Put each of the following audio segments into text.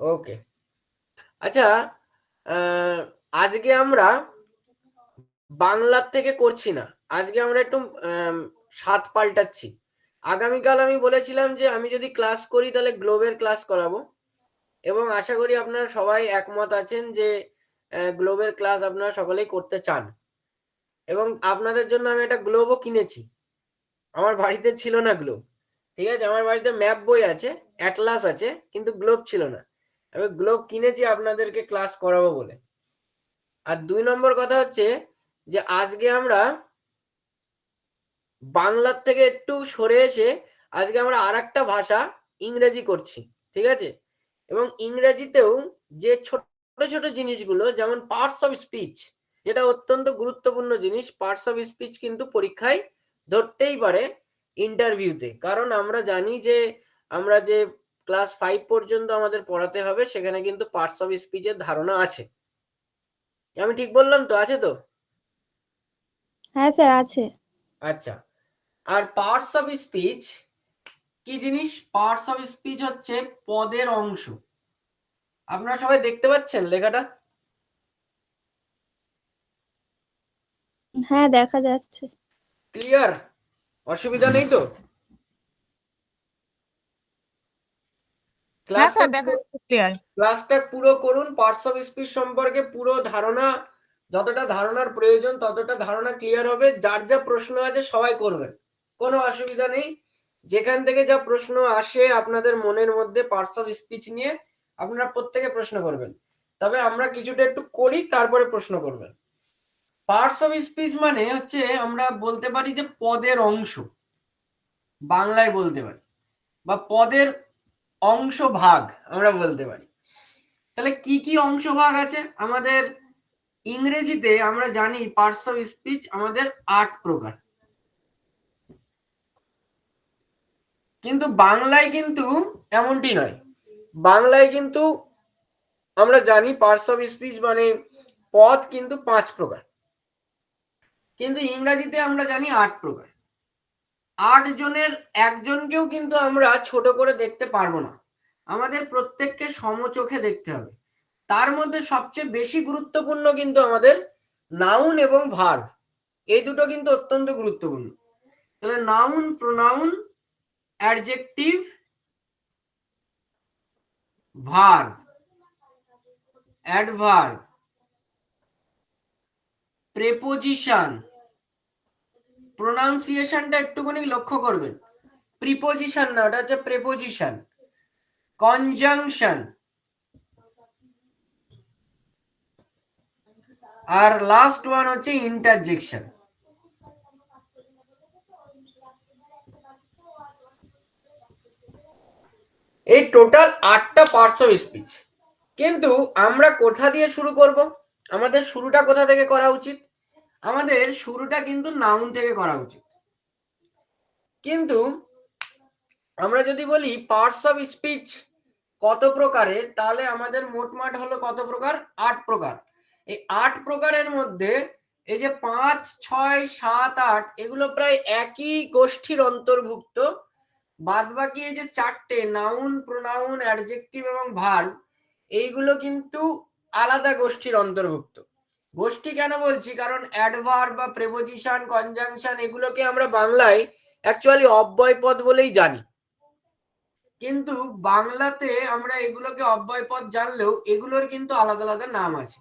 ওকে, আচ্ছা, আজকে আমরা বাংলার থেকে করছি না, আজকে আমরা একটু স্বাদ পাল্টাচ্ছি। আগামীকাল আমি বলেছিলাম যে আমি যদি ক্লাস করি তাহলে গ্লোবের ক্লাস করাবো, এবং আশা করি আপনারা সবাই একমত আছেন যে গ্লোবের ক্লাস আপনারা সকলেই করতে চান। এবং আপনাদের জন্য আমি একটা গ্লোবও কিনেছি, আমার বাড়িতে ছিল না গ্লোব। ঠিক আছে, আমার বাড়িতে ম্যাপ বই আছে, অ্যাটলাস আছে, কিন্তু গ্লোব ছিল না। আমি গ্লোব কিনেছি আপনাদেরকে ক্লাস করাবো বলে। আর 2 নম্বর কথা হচ্ছে যে আজকে আমরা বাংলার থেকে একটু সরে এসে আজকে আমরা আরেকটা ভাষা ইংরেজি করছি। ঠিক আছে, এবং ইংরেজিতেও যে ছোট ছোট জিনিসগুলো, যেমন পার্টস অফ স্পিচ, যেটা অত্যন্ত গুরুত্বপূর্ণ জিনিস। পার্টস অফ স্পিচ কিন্তু পরীক্ষায় ধরতেই পারে, ইন্টারভিউতে। কারণ আমরা জানি যে আমরা যে ক্লাস 5 পর্যন্ত আমাদের পড়াতে হবে, সেখানে কিন্তু পার্টস অফ স্পিচের ধারণা আছে। আমি ঠিক বললাম তো? আছে তো? হ্যাঁ স্যার, আছে। আচ্ছা, আর পার্টস অফ স্পিচ কি জিনিস? পার্টস অফ স্পিচ হচ্ছে পদের অংশ। আপনারা সবাই দেখতে পাচ্ছেন লেখাটা? হ্যাঁ, দেখা যাচ্ছে। ক্লিয়ার? অসুবিধা নেই তো? হ্যাঁ ক্লাসটা স্যার, দেখা যাচ্ছে ক্লিয়ার। ক্লাসটা পুরো করুন, পার্টস অফ স্পিচ সম্পর্কে পুরো ধারণা, যতটা ধারণার প্রয়োজন ততটা ধারণা ক্লিয়ার হবে। যার যা প্রশ্ন আছে সবাই করবেন, কোনো অসুবিধা নেই। যেখান থেকে যা প্রশ্ন আসে আপনাদের মনের মধ্যে পার্টস অফ স্পিচ নিয়ে, আপনারা প্রত্যেকে প্রশ্ন করবেন। তবে আমরা কিছুটা একটু করি, তারপরে প্রশ্ন করবেন। পার্টস অফ স্পিচ মানে হচ্ছে, আমরা বলতে পারি যে পদের অংশ, বাংলায় বলতে পারি, বা পদের অংশ ভাগ আমরা বলতে পারি। তাহলে কি কি অংশ ভাগ আছে আমাদের? ইংরেজিতে আমরা জানি পার্টস অফ স্পিচ আমাদের 8 প্রকার, কিন্তু বাংলায় কিন্তু এমনটি নয়। বাংলায় কিন্তু আমরা জানি পার্টস অফ স্পিচ মানে পদ কিন্তু 5 প্রকার, কিন্তু ইংরেজিতে আমরা জানি 8 প্রকার। 8 জনের একজনকেও কিন্তু আমরা ছোট করে দেখতে পারবো না, আমাদের প্রত্যেককে সমচোখে দেখতে হবে। তার মধ্যে সবচেয়ে বেশি গুরুত্বপূর্ণ কিন্তু আমাদের নাউন এবং ভার্ব, এই দুটো কিন্তু অত্যন্ত গুরুত্বপূর্ণ। তাহলে noun, pronoun, adjective, verb, adverb, preposition, প্রোনাউন্সিয়েশনটা একটুখানি লক্ষ্য করবেন, প্রিপোজিশন না, ওটা হচ্ছে প্রেপোজিশন, কনজাংশন, আর লাস্ট ওয়ান হচ্ছে ইন্টারজেকশন। এই টোটাল 8টা পার্টস অফ স্পিচ। কিন্তু আমরা কোথা দিয়ে শুরু করব? আমাদের শুরুটা কোথা থেকে করা উচিত? আমাদের শুরুটা কিন্তু নাউন থেকে করা উচিত। কিন্তু আমরা যদি বলি পার্টস অফ স্পিচ কত প্রকারের, তাহলে আমাদের মোটমাট হলো কত প্রকার? 8 প্রকার। এই 8 প্রকারের মধ্যে এই যে 5, 6, 7, 8 এগুলো প্রায় একই গোষ্ঠীর অন্তর্ভুক্ত। বাদ বাকি এই যে 4টে নাউন, প্রোনাউন, অ্যাডজেক্টিভ এবং ভার্ব, এইগুলো কিন্তু আলাদা গোষ্ঠীর অন্তর্ভুক্ত। গোষ্ঠী কেন বলছি? কারণ অ্যাডভার্ব বা প্রেপোজিশন, কনজাংশন এগুলোকে আমরা বাংলায় অ্যাকচুয়ালি অব্যয় পদ বলেই জানি, কিন্তু বাংলাতে আমরা এগুলোকে অব্যয় পদ জানলেও এগুলোর কিন্তু আলাদা আলাদা নাম আছে।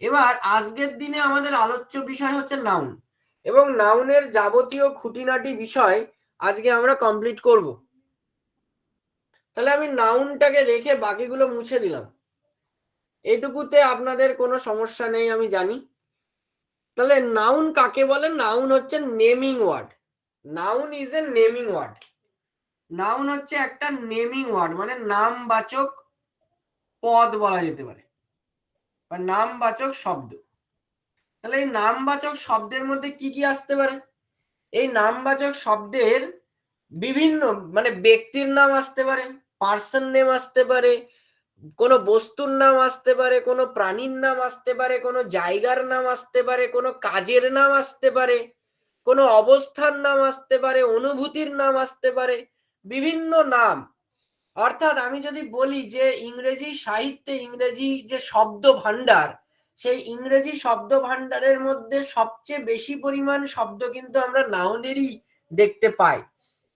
এবার আজকের দিনে আমাদের আলোচ্য বিষয় হচ্ছে নাউন, এবং নাউনের যাবতীয় খুঁটিনাটি বিষয় আজকে আমরা কমপ্লিট করব। তাহলে আমি নাউনটাকে রেখে বাকিগুলো মুছে দিলাম, এইটুকুতে আপনাদের কোনো সমস্যা নেই আমি জানি। তাহলে নাউন কাকে বলে? নাউন হচ্ছে naming word. Noun is a naming word. Noun হচ্ছে একটা নেমিং ওয়ার্ড, মানে নামবাচক পদ বলা যেতে পারে, বা নামবাচক শব্দ। তাহলে এই নামবাচক শব্দের মধ্যে কি কি আসতে পারে? এই নামবাচক শব্দের বিভিন্ন, মানে ব্যক্তির নাম আসতে পারে, পার্সন নেম আসতে পারে, কোনো বস্তুর নাম আসতে পারে, কোনো প্রাণীর নাম আসতে পারে, কোনো জায়গার নাম আসতে পারে, কোনো কাজের নাম আসতে পারে, কোনো অবস্থার নাম আসতে পারে, অনুভূতির নাম আসতে পারে, বিভিন্ন নাম। অর্থাৎ আমি যদি বলি যে ইংরেজি সাহিত্যে ইংরেজি যে শব্দ ভান্ডার, সেই ইংরেজি শব্দ ভান্ডারের মধ্যে সবচেয়ে বেশি পরিমাণ শব্দ কিন্তু আমরা নাউনেরই দেখতে পাই।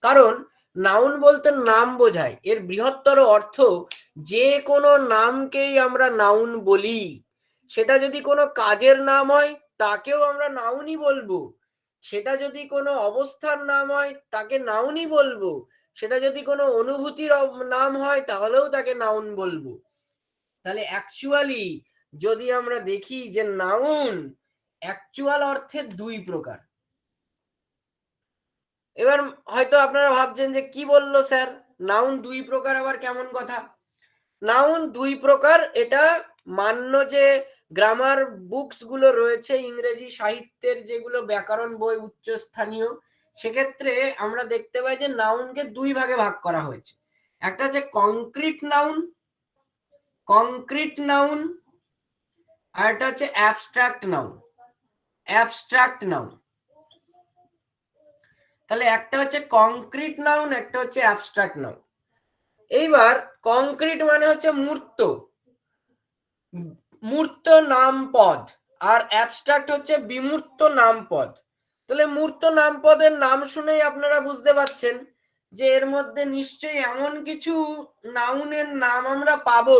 কারণ নাউন বলতে নাম বোঝায়, এর বৃহত্তর অর্থ যে কোনো নামকেই আমরা নাউন বলি। সেটা যদি কোনো কাজের নাম হয় তাকেও আমরা নাউনই বলবো, সেটা যদি কোনো অবস্থার নাম হয় তাকে নাউনই বলবো, সেটা যদি কোনো অনুভূতির নাম হয় তাহলেও তাকে নাউন বলবো। তাহলে অ্যাকচুয়ালি যদি আমরা দেখি যে নাউন অ্যাকচুয়াল অর্থে দুই প্রকার। এবার হয়তো আপনারা ভাবছেন যে কি বললো স্যার, নাউন দুই প্রকার আবার কেমন কথা? নাউন দুই প্রকার, এটা মান্য যে গ্রামার বুকস গুলো রয়েছে ইংরেজি সাহিত্যের, যেগুলো ব্যাকরণ বই উচ্চস্থানীয়, সেক্ষেত্রে আমরা দেখতে পাই যে নাউনকে দুই ভাগে ভাগ করা হয়েছে। একটা হচ্ছে কংক্রিট নাউন, কংক্রিট নাউন, আর একটা হচ্ছে অ্যাবস্ট্রাক্ট নাউন, অ্যাবস্ট্রাক্ট নাউন। তাহলে একটা হচ্ছে কংক্রিট নাউন, একটা হচ্ছে অ্যাবস্ট্রাক্ট নাউন। এইবার কংক্রিট মানে হচ্ছে মূর্ত, মূর্ত নামপদ, আর অ্যাবস্ট্রাক্ট হচ্ছে বিমূর্ত নামপদ। তাহলে মূর্ত নামপদের নাম শুনেই আপনারা বুঝতে পারছেন যে এর মধ্যে নিশ্চয়ই এমন কিছু নাউনের নাম আমরা পাবো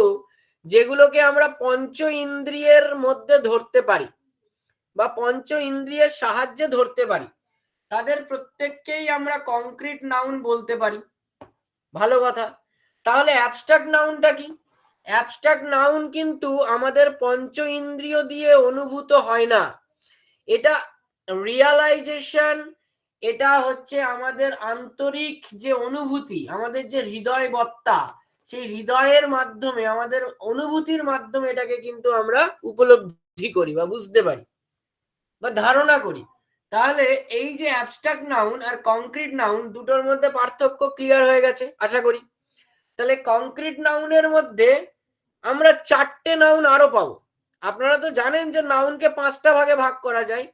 যেগুলোকে আমরা পঞ্চ ইন্দ্রিয়ের মধ্যে ধরতে পারি বা পঞ্চ ইন্দ্রিয়ের সাহায্যে ধরতে পারি, তাদের প্রত্যেককেই আমরা কংক্রিট নাউন বলতে পারি। ভালো কথা। তাহলে অ্যাবস্ট্রাক্ট নাউনটা কি? অ্যাবস্ট্রাক্ট নাউন কিন্তু আমাদের পঞ্চ ইন্দ্রিয় দিয়ে অনুভূত হয় না, এটা রিয়ালাইজেশন, এটা হচ্ছে আমাদের আন্তরিক যে অনুভূতি, আমাদের যে হৃদয় বত্তা, সেই হৃদয়ের মাধ্যমে, আমাদের অনুভূতির মাধ্যমে এটাকে কিন্তু আমরা উপলব্ধি করি বা বুঝতে পারি বা ধারণা করি। তাহলে এই যে অ্যাবস্ট্রাক্ট নাউন আর কংক্রিট নাউন, দুটোর মধ্যে পার্থক্য ক্লিয়ার হয়ে গেছে আশা করি। তাহলে কংক্রিট নাউনের মধ্যে আমরা চারটে নাউন আরো পাবো। আপনারা তো জানেন যে নাউনকে পাঁচটা ভাগে ভাগ করা যায়,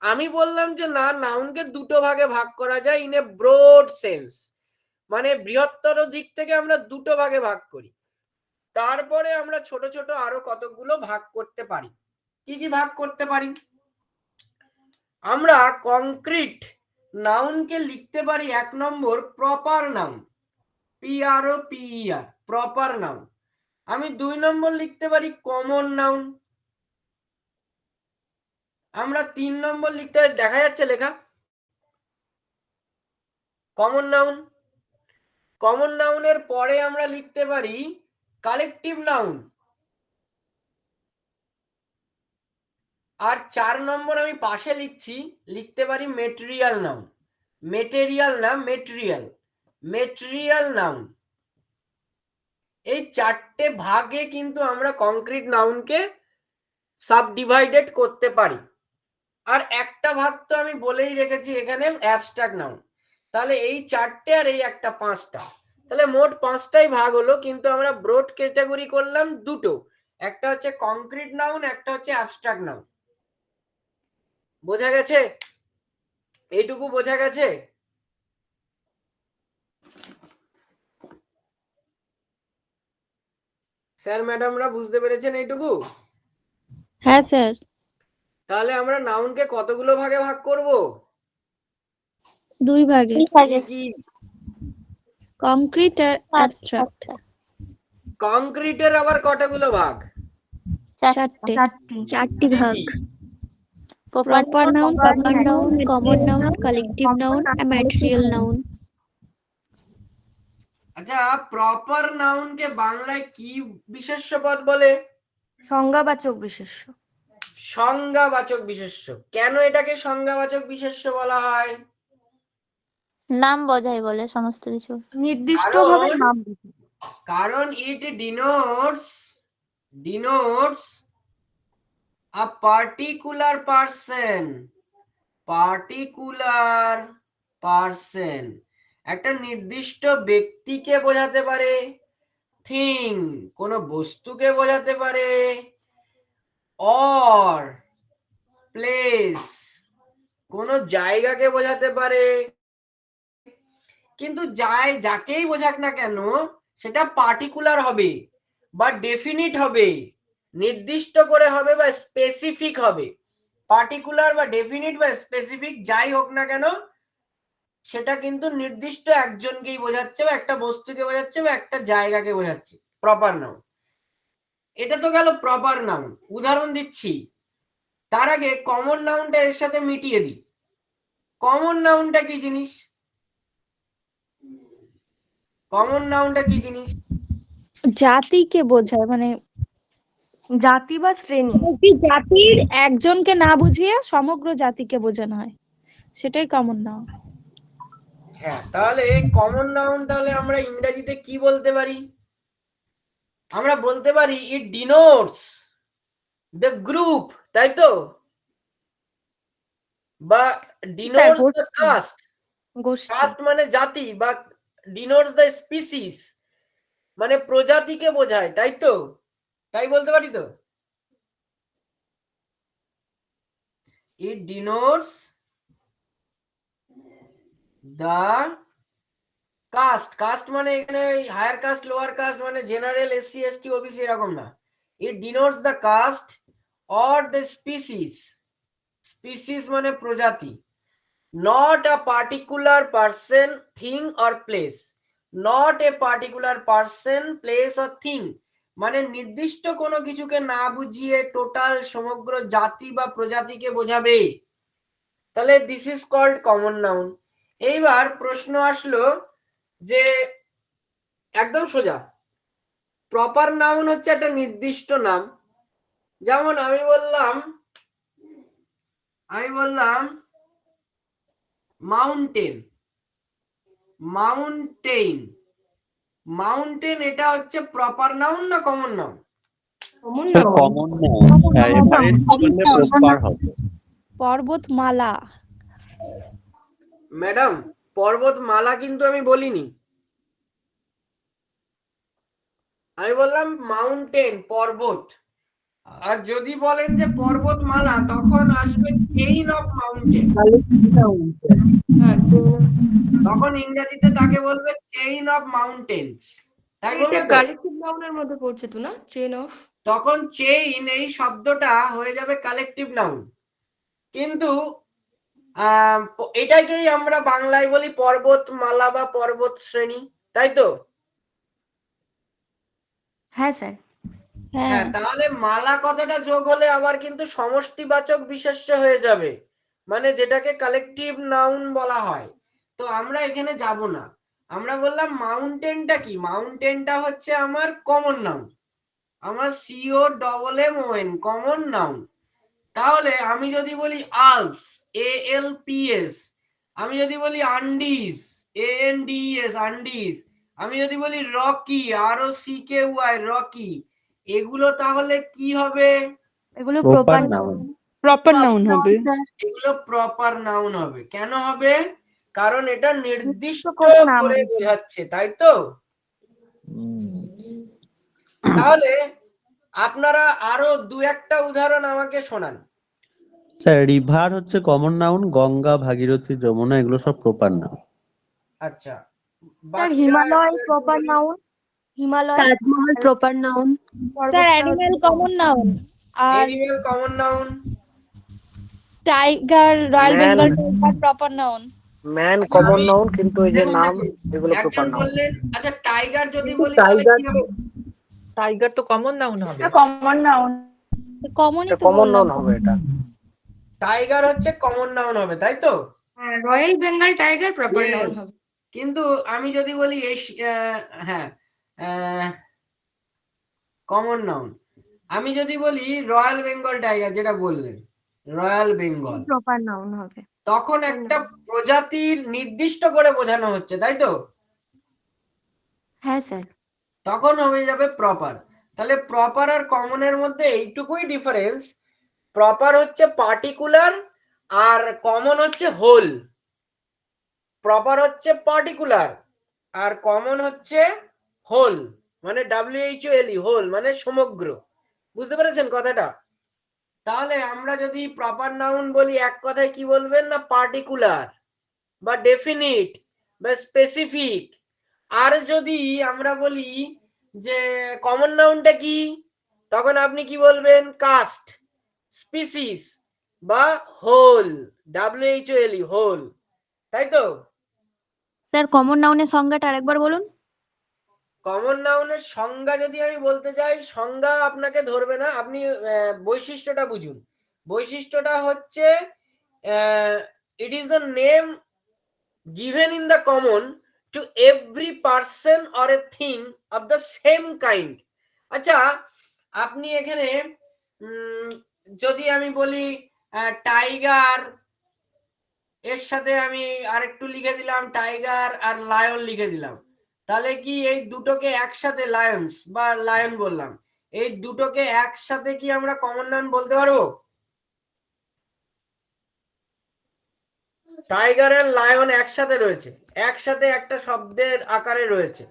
আমি বললাম যে না, নাউনকে দুটো ভাগে ভাগ করা যায় ইন এ ব্রড সেন্স, মানে বৃহত্তর দিক থেকে আমরা দুটো ভাগে ভাগ করি। তারপরে আমরা ছোট ছোট আরো কতগুলো ভাগ করতে পারি। কি কি ভাগ করতে পারি? আমরা কংক্রিট নাউনকে লিখতে পারি এক নম্বর proper noun, PROPER, proper noun. আমি দুই নম্বর লিখতে পারি কমন নাউন। আমরা তিন নম্বর লিখতে, দেখা যাচ্ছে লেখা, কমন নাউন। কমন নাউনের পরে আমরা লিখতে পারি কালেকটিভ নাউন। আর চার নম্বর আমি পাশে লিখছি, লিখতে পারি মেটেরিয়াল নাউন। মেটেরিয়াল না, মেটেরিয়াল, মেটেরিয়াল নাউন। এই চারটে ভাগে কিন্তু আমরা কংক্রিট নাউনকে সাবডিভাইডেড করতে পারি। আর একটা ভাগ তো আমি বলেই রেখেছি এখানে, অ্যাবস্ট্রাক্ট নাউন। তাহলে এই চারটে আর এই একটা, পাঁচটা। তাহলে মোট পাঁচটাই ভাগ হলো, কিন্তু আমরা ব্রড ক্যাটাগরি করলাম দুটো, একটা হচ্ছে কংক্রিট নাউন, একটা হচ্ছে অ্যাবস্ট্রাক্ট নাউন। বোঝা গেছে? এইটুকু বোঝা গেছে? স্যার ম্যাডামরা বুঝতে পেরেছেন এইটুকু? হ্যাঁ স্যার। তাহলে আমরা নাউনকে কতগুলো ভাগে ভাগ করব? দুই ভাগে, কি কি? কংক্রিট আর অ্যাবস্ট্রাক্ট। কংক্রিটের আবার কতগুলো ভাগ? চারটে, চারটি কি ভাগ। কি? Proper noun, proper noun, common noun, collective noun আর ম্যাটেরিয়াল নাউন। আচ্ছা, প্রপার নাউনকে বাংলায় কি বিশেষ্য পদ বলে? সংজ্ঞাবাচক বিশেষ্য। সংজ্ঞাবাচক বিশেষ্য। কেন এটাকে সংজ্ঞাবাচক বিশেষ্য বলা হয়? নাম বোঝায় বলে সমস্ত কিছু। নির্দিষ্টভাবে নাম বোঝায়। কারণ it denotes a particular person, particular person একটা নির্দিষ্ট ব্যক্তিকে বোঝাতে পারে, থিং কোনো বস্তুকে বোঝাতে পারে, অর প্লেস কোনো জায়গাকে বোঝাতে পারে। কিন্তু যাকেই বোঝাক না কেন, সেটা পার্টিকুলার হবে বা ডেফিনিট হবে, নির্দিষ্ট করে হবে বা স্পেসিফিক হবে। পার্টিকুলার বা ডেফিনিট বা স্পেসিফিক যাই হোক না কেন, সেটা কিন্তু নির্দিষ্ট একজনকেই বোঝাচ্ছে বা একটা বস্তুকে বোঝাচ্ছে বা একটা জায়গাকে বোঝাচ্ছে, প্রপার নাউন। এটা তো গেল প্রপার নাউন। উদাহরণ দিচ্ছি, তার আগে কমন নাউনটা এর সাথে মিটিয়ে দিই। কমন নাউনটা কি জিনিস? কমন নাউনটা কি জিনিস? জাতিকে বোঝায়, মানে জাতি বা শ্রেণী। একটি জাতির একজনকে না বুঝিয়ে সমগ্র জাতিকে বোঝানো হয়, সেটাই কমন নাউন। হ্যাঁ, তাহলে কমন নাউন তাহলে আমরা ইংরেজিতে কি বলতে পারি? আমরা বলতে পারি ইট ডিনোটস দ্য গ্রুপ, তাই তো, বা ডিনোটস দ্য গোষ্ঠী। কাস্ট। গোষ্ঠী। কাস্ট মানে জাতি, বা ডিনোটস দ্য স্পিসিস মানে প্রজাতিকে বোঝায়, তাই তো, তাই বলতে পারি তো। It denotes the caste. Caste মানে এখানে হায়ার কাস্ট লোয়ার কাস্ট মানে জেনারেল, এসসি এসটি ওবিসি এরকম না। It denotes the caste or the species. Species মানে প্রজাতি। Not a particular person, thing or place. Not a particular person, place or thing মানে নির্দিষ্ট কোনো কিছুকে না বুঝিয়ে টোটাল সমগ্র জাতি বা প্রজাতিকে বোঝাবে। তাহলে this is called common noun. এইবার প্রশ্ন আসলো যে একদম সোজা, প্রপার নাউন হচ্ছে একটা নির্দিষ্ট নাম। যেমন আমি বললাম মাউন্টেন। মাউন্টেন, মাউন্টেন এটা হচ্ছে প্রপার নাউন না common noun? Sir common noun, হ্যাঁ এবারে করলে প্রপার হবে। পর্বতমালা। ম্যাডাম, পর্বতমালা কিন্তু আমি বলিনি, আমি বললাম মাউন্টেন, পর্বত। আর যদি বলেন যে পর্বতমালা, তখন আসবে চেইন অফ মাউন্টেন। তখন ইংরেজিতে তাকে বলবে চেইন অফ মাউন্টেন্স, তাই বলবে তো? কালেকটিভ নাউনের মধ্যে পড়ছে তো না, চেইন অফ। তখন চেইন এই শব্দটা হয়ে যাবে কালেকটিভ নাউন। কিন্তু এটাকেই আমরা বাংলায় বলি পর্বতমালা বা পর্বত শ্রেণী, তাই তো? হ্যাঁ স্যার। হ্যাঁ, হ্যাঁ, তাহলে মালা কথাটা যোগ হলে আবার কিন্তু সমষ্টিবাচক বিশেষ্য হয়ে যাবে, মানে যেটাকে কালেকটিভ নাউন বলা হয়। তো আমরা এখানে যাব না। আমরা বললাম মাউন্টেনটা কি? মাউন্টেনটা হচ্ছে আমার কমন নাউন, আমার COMMON, কমন নাউন। তাহলে আমি যদি বলি আলপস, ALPS, আমি যদি বলি আন্ডিজ, ANDES, আন্ডিজ, আমি যদি বলি রকি, ROCKY, রকি, এগুলো তাহলে কি হবে? এগুলো proper proper noun. Noun. Proper noun হবে। এগুলো প্রপার নাউন হবে। কেন হবে? কারণ এটা নির্দিষ্ট করে নাম করে দিচ্ছে। বোঝাচ্ছে, তাই তো। তাহলে আপনারা আরো দু একটা উদাহরণ আমাকে শোনান। স্যার রিভার হচ্ছে কমন নাউন, গঙ্গা, ভাগীরথী, যমুনা এগুলো সব প্রপার নাউন। আচ্ছা, স্যার বাকিরা হিমালয় একটু প্রপার বলুন। Noun. Himalaya. Taj Mahal proper noun. Sir animal common noun. আর animal common noun. Tiger, royal Bengal tiger proper noun. Man আচ্ছা, কমন আমি নাউন, কিন্তু এই যে দেখুন নাম দেখুন, এগুলো প্রপার একজন নাউন। বললেন, আচ্ছা টাইগার যদি কিন্তু বলি তাহলে কি হবে? টাইগার তো কমন নাউন হবে। Common noun. কমনই তো কমন বললাম। নাউন হবে এটা। টাইগার হচ্ছে কমন নাউন হবে, তাই তো? হ্যাঁ, royal Bengal tiger proper noun Yes. হবে। কিন্তু আমি যদি বলি হ্যাঁ, কমন নাউন, আমি যদি বলি রয়্যাল বেঙ্গল টাইগার, যেটা বললেন রয়্যাল বেঙ্গল, প্রপার নাউন হবে। তখন একটা প্রজাতির নির্দিষ্ট করে বোঝানো হচ্ছে, তাই তো? হ্যাঁ স্যার। তখন হয়ে যাবে প্রপার। তাহলে প্রপার আর কমনের মধ্যে এইটুকুই ডিফারেন্স, প্রপার হচ্ছে পার্টিকুলার আর কমন হচ্ছে হোল। প্রপার হচ্ছে পার্টিকুলার আর কমন হচ্ছে হোল, মানে WHOLE, হোল মানে সমগ্র। বুঝতে পেরেছেন কথাটা? তাহলে আমরা যদি প্রপার নাউন বলি, এক কথায় কি বলবেন না, পার্টিকুলার বা ডেফিনিট বা স্পেসিফিক আর যদি আমরা বলি যে কমন নাউনটা কি, তখন আপনি কি বলবেন? কাস্ট, স্পিসিস বা হোল, WHOL, হোল, তাই তো? স্যার কমন নাউনের সংজ্ঞাটা আরেকবার বলুন। কমন নাউনের সংজ্ঞা যদি আমি বলতে যাই, সংজ্ঞা আপনাকে ধরবে না, আপনি বৈশিষ্ট্যটা বুঝুন। বৈশিষ্ট্যটা হচ্ছে it is the name given in the common to every person or a thing of the same kind. আচ্ছা, আপনি এখানে যদি আমি বলি টাইগার, এর সাথে আমি আরেকটু লিখে দিলাম টাইগার আর লায়ন লিখে দিলাম, তাহলে কি এই দুটোকে একসাথে, লায়ন্স বা লায়ন বললাম, এই দুটোকে একসাথে কি আমরা কমন নাউন বলতে পারবো? টাইগার আর লায়ন একসাথে রয়েছে, একসাথে একটা শব্দের আকারে রয়েছে,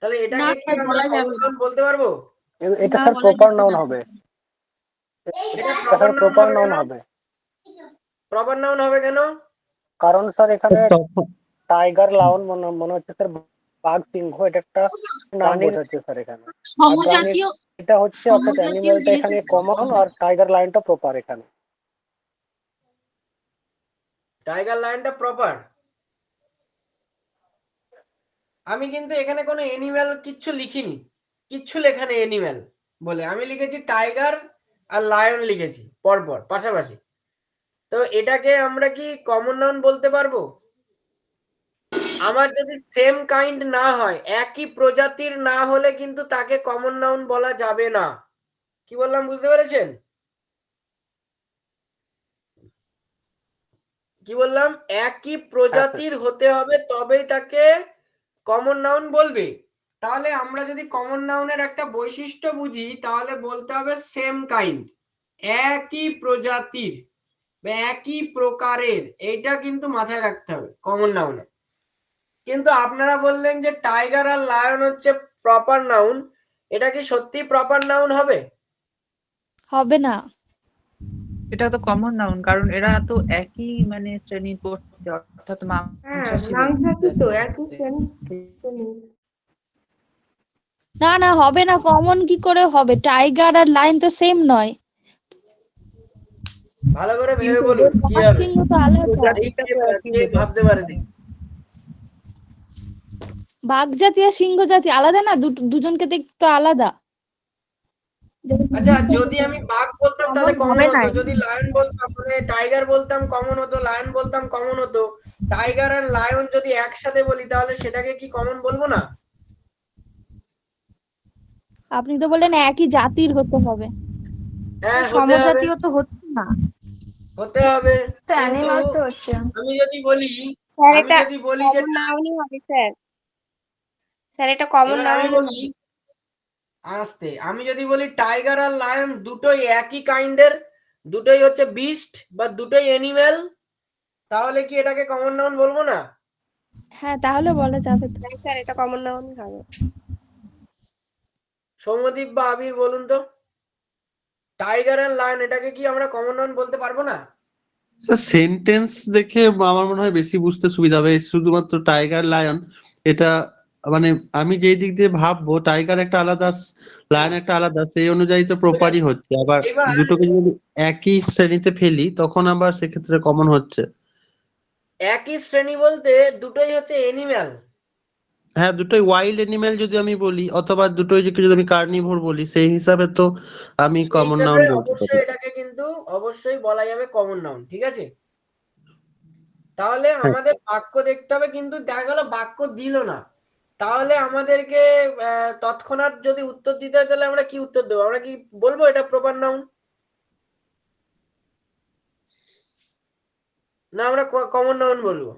তাহলে না এটাকে কি স্যার, আমরা বলা কমন যাবে না। নাউন বলতে পারবো? এটা না, স্যার বলা প্রপার যাবে নাউন না। হবে। এটা এটা স্যার প্রপার নাউন হবে। প্রপার নাউন হবে কেন? কারণ স্যার এখানে তখন টাইগার লায়ন মনে হচ্ছে স্যার বাঘ সিংহ, এটা একটা নাম বোঝাচ্ছে স্যার এখানে। আর সমজাতীয় এটা হচ্ছে অর্থাৎ অ্যানিমেলটা এখানে কমন আর টাইগার লায়নটা প্রপার এখানে। টাইগার লায়নটা প্রপার। আমি কিন্তু এখানে কোনো এনিম্যাল কিচ্ছু লিখিনি, কিচ্ছু লেখা নেই এনিম্যাল বলে, আমি লিখেছি টাইগার আর লায়ন লিখেছি পরপর পাশাপাশি। তো এটাকে আমরা কি কমন নাউন বলতে পারবো? আমার যদি সেম কাইন্ড না হয়, একই প্রজাতির না হলে কিন্তু তাকে কমন নাউন বলা যাবে না। কি বললাম বুঝতে পেরেছেন? কি বললাম? একই প্রজাতির হতে হবে তবেই তাকে কমন নাউন বলবে। তাহলে আমরা যদি কমন নাউনের একটা বৈশিষ্ট্য বুঝি, তাহলে বলতে হবে সেম কাইন্ড, একই প্রজাতির বা একই প্রকারের, এইটা কিন্তু মাথায় রাখতে হবে কমন নাউনে। কিন্তু আপনারা বললেন যে টাইগার আর লায়ন হচ্ছে প্রপার নাউন, এটা কি সত্যি প্রপার নাউন হবে? হবে না। এটা তো কমন নাউন, কারণ এরা তো একই মানে শ্রেণী পড়ছে, অর্থাৎ হ্যাঁ, মাংসাশী মাংসাশী তো জাতি। একই শ্রেণী। না না, হবে না, কমন কি করে হবে? টাইগার আর লায়ন তো সেম নয়। ভালো করে ভেবে বলুন কি বাঘ হবে। সিংহ তো আলাদা। কে ভাবতে পারে দেখি। বাঘ জাতি আর সিংহ জাতি আলাদা না, দুজনকে দেখতে আলাদা। আচ্ছা, যদি আমি বাঘ বলতাম তাহলে কমন হবে না। হতো, যদি লায়ন বলতাম মানে টাইগার বলতাম কমন হতো, লায়ন বলতাম কমন হতো। টাইগার আর লায়ন যদি একসাথে বলি তাহলে সেটাকে কি কমন বলবো না? আপনি তো বললেন একই জাতির হতে হবে। হ্যাঁ, হতে হবে, সমজাতীয় তো হচ্ছে না। হতে হবে। তো কিন্তু অ্যানিমাল তো হচ্ছে। আমি যদি বলি, স্যার আমি এটা যদি বলি যে কমন নাউনই হবে স্যার। স্যার এটা কমন এবার আমি নাউনই বলি আসতে, আমি যদি বলি টাইগার আর লায়ন দুটোই একই কাইন্ডের, দুটোই হচ্ছে বিস্ট বা দুটোই অ্যানিম্যাল, তাহলে কি এটাকে কমন নাউন বলবো না? হ্যাঁ, তাহলে বলা যাবে তো। হ্যাঁ স্যার, এটা কমন নাউনই হবে। সৌম্যদীপ বা আবির বলুন তো, টাইগার আর লায়ন এটাকে কি আমরা কমন নাউন বলতে পারবো না? সেন্টেন্স দেখে আমার মনে হয় বেশি বুঝতে সুবিধা হবে। শুধুমাত্র টাইগার লায়ন এটা মানে আমি যেই দিক দিয়ে ভাববো, টাইগার একটা আলাদা, লায়ন একটা আলাদা, সেই অনুযায়ী তো প্রপারই হচ্ছে। আবার এবার দুটোকে যদি একই শ্রেণীতে ফেলি তখন আবার সেক্ষেত্রে কমন হচ্ছে। একই শ্রেণী বলতে দুটোই হচ্ছে অ্যানিম্যাল, হ্যাঁ, দুটোই ওয়াইল্ড এনিম্যাল যদি আমি বলি, অথবা দুটোই যদি আমি কার্নিভোর বলি, সেই হিসাবে তো আমি সেই কমন হিসাবে নাউন বলতে পারি। অবশ্যই এটাকে কিন্তু অবশ্যই বলা যাবে কমন নাউন, ঠিক আছে? তাহলে হ্যাঁ, আমাদের বাক্য দেখতে হবে, কিন্তু দেখা গেল বাক্য দিল না, তাহলে আমাদেরকে তৎক্ষণাৎ যদি উত্তর দিতে হয় তাহলে আমরা কি উত্তর দেবো? আমরা কি বলবো এটা প্রপার নাউন, না আমরা কমন নাউন বলবো?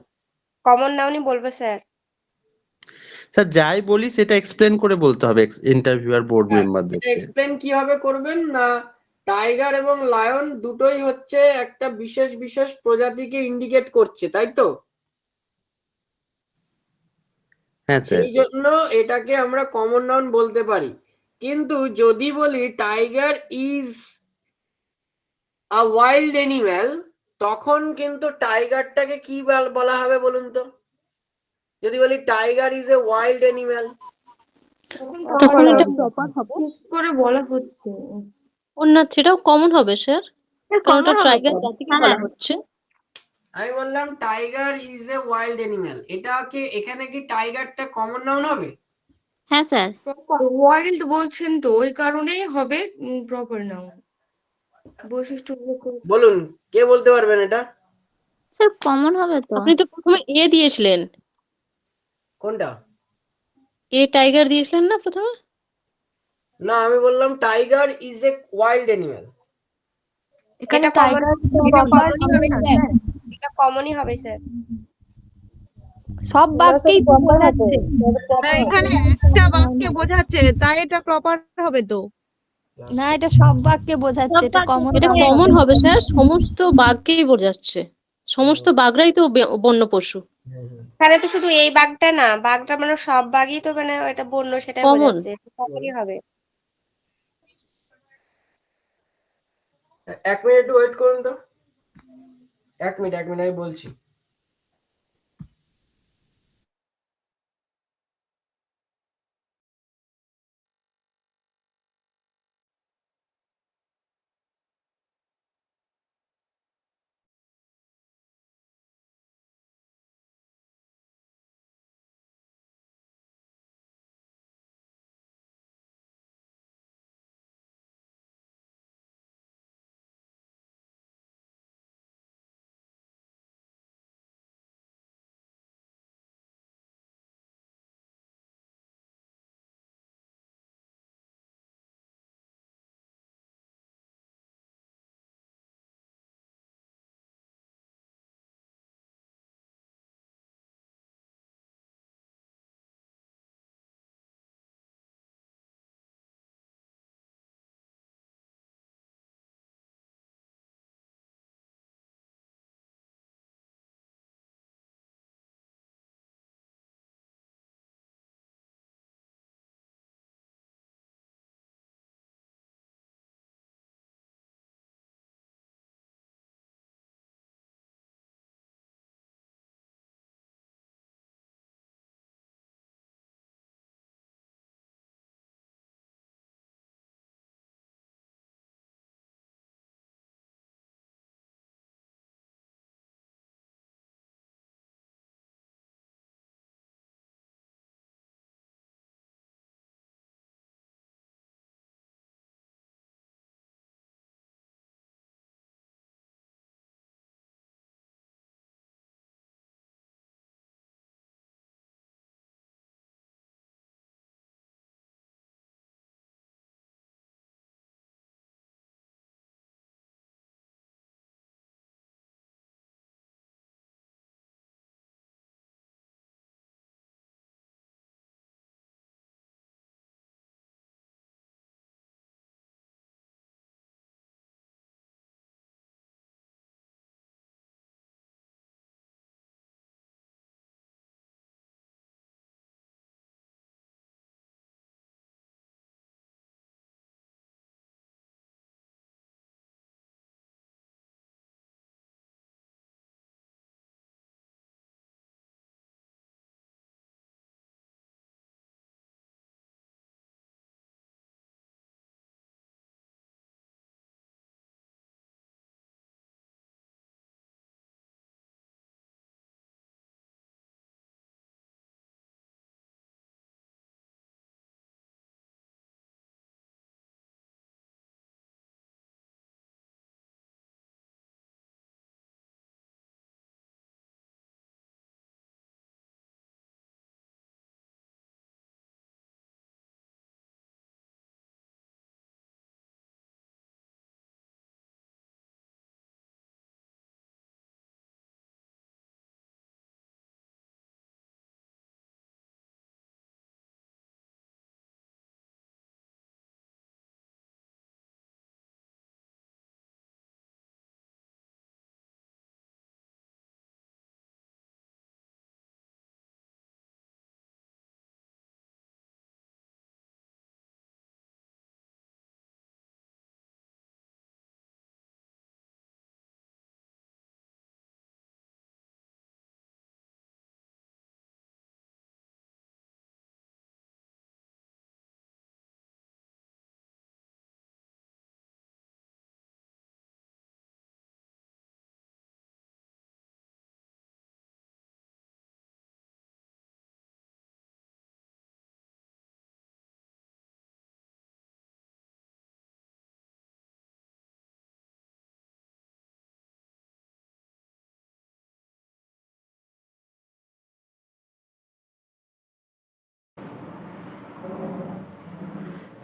কমন নাউনই বলবে স্যার। স্যার যাই বলি সেটা এক্সপ্লেন করে বলতে হবে ইন্টারভিউয়ার বোর্ড এটা মেম্বারদেরকে। এক্সপ্লেন কিভাবে করবেন না, টাইগার এবং লায়ন দুটোই হচ্ছে একটা বিশেষ বিশেষ প্রজাতিকে ইন্ডিকেট করছে, তাই তো? হ্যাঁ স্যার। সেই জন্য এটাকে আমরা কমন নাউন বলতে পারি। কিন্তু যদি বলি tiger is a wild animal, তখন কিন্তু টাইগারটাকে কি বলা হবে বলুন তো? যদি বলি tiger is a wild animal, তখন এটা প্রপার হবে। করে বলা হচ্ছে না সেটাও কমন হবে স্যার, কারণ ওটা common হবে টাইগার তো। জাতিকে বলা হচ্ছে। আমি বললাম tiger is a wild animal, এটা কি এখানে কি টাইগারটা কমন নাউন হবে? হ্যাঁ স্যার। ওয়াইল্ড বলছেন তো ওই কারণেই হবে প্রপার নাউন। বৈশিষ্ট্য উল্লেখ করে বলুন, কে বলতে পারবেন এটা? স্যার কমন হবে তো। আপনি তো প্রথমে এ দিয়েছিলেন, কোনটা? এ টাইগার দিয়েছিলেন না প্রথমে? না, আমি বললাম tiger is a wild animal. এটা কমন, এটা কমনই হবে স্যার, এটা কমনই হবে স্যার। সব বাক্যেই তো বোঝাচ্ছে। এখানে একটা বাক্যে বোঝাচ্ছে, তাই এটা প্রপার হবে তো। না, এটা সব বাক্যে বোঝাচ্ছে, এটা কমন এটা কমন হবে স্যার, সমস্ত বাঘকেই বোঝাচ্ছে, সমস্ত বাঘরাই তো বন্য পশু। এখানে তো শুধু এই বাঘটা না, বাঘটা মানে সব বাঘই তো মানে এটা বন্য, সেটাই Common. বোঝাচ্ছে, কমনই হবে। 1 মিনিট ওয়েট করুন তো, 1 মিনিট আমি বলছি।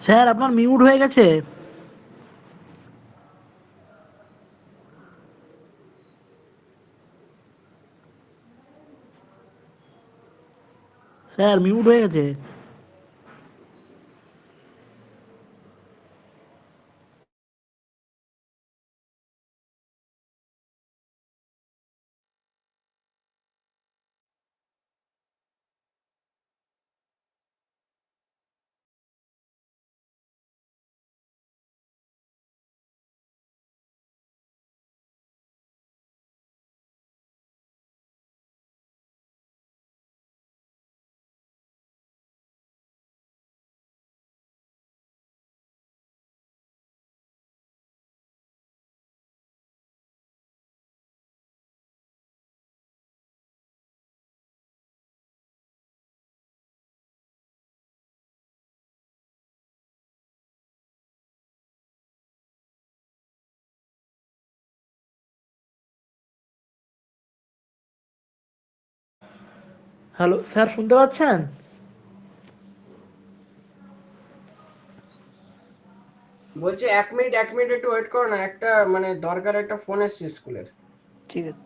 স্যার আপনার মিউট হয়ে গেছে। স্যার মিউট হয়ে গেছে। হ্যালো স্যার, শুনতে পাচ্ছেন? বলছি 1 মিনিট একটু ওয়েট করো না, একটা মানে দরকার একটা ফোন এসছে স্কুলের। ঠিক আছে।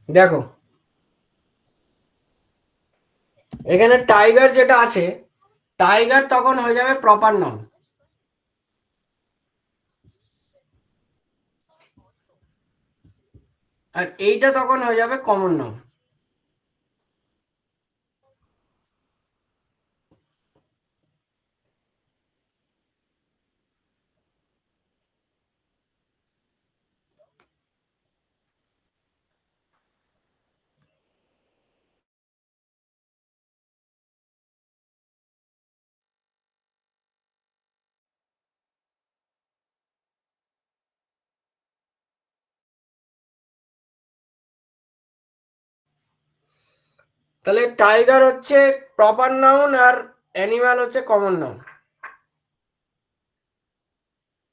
দেখো এখানে টাইগার যেটা আছে, টাইগার তখন হয়ে যাবে প্রপার নাউন। আর এইটা তখন হয়ে যাবে কমন নাউন। তাহলে টাইগার হচ্ছে প্রপার নাউন আর অ্যানিমাল হচ্ছে কমন নাউন।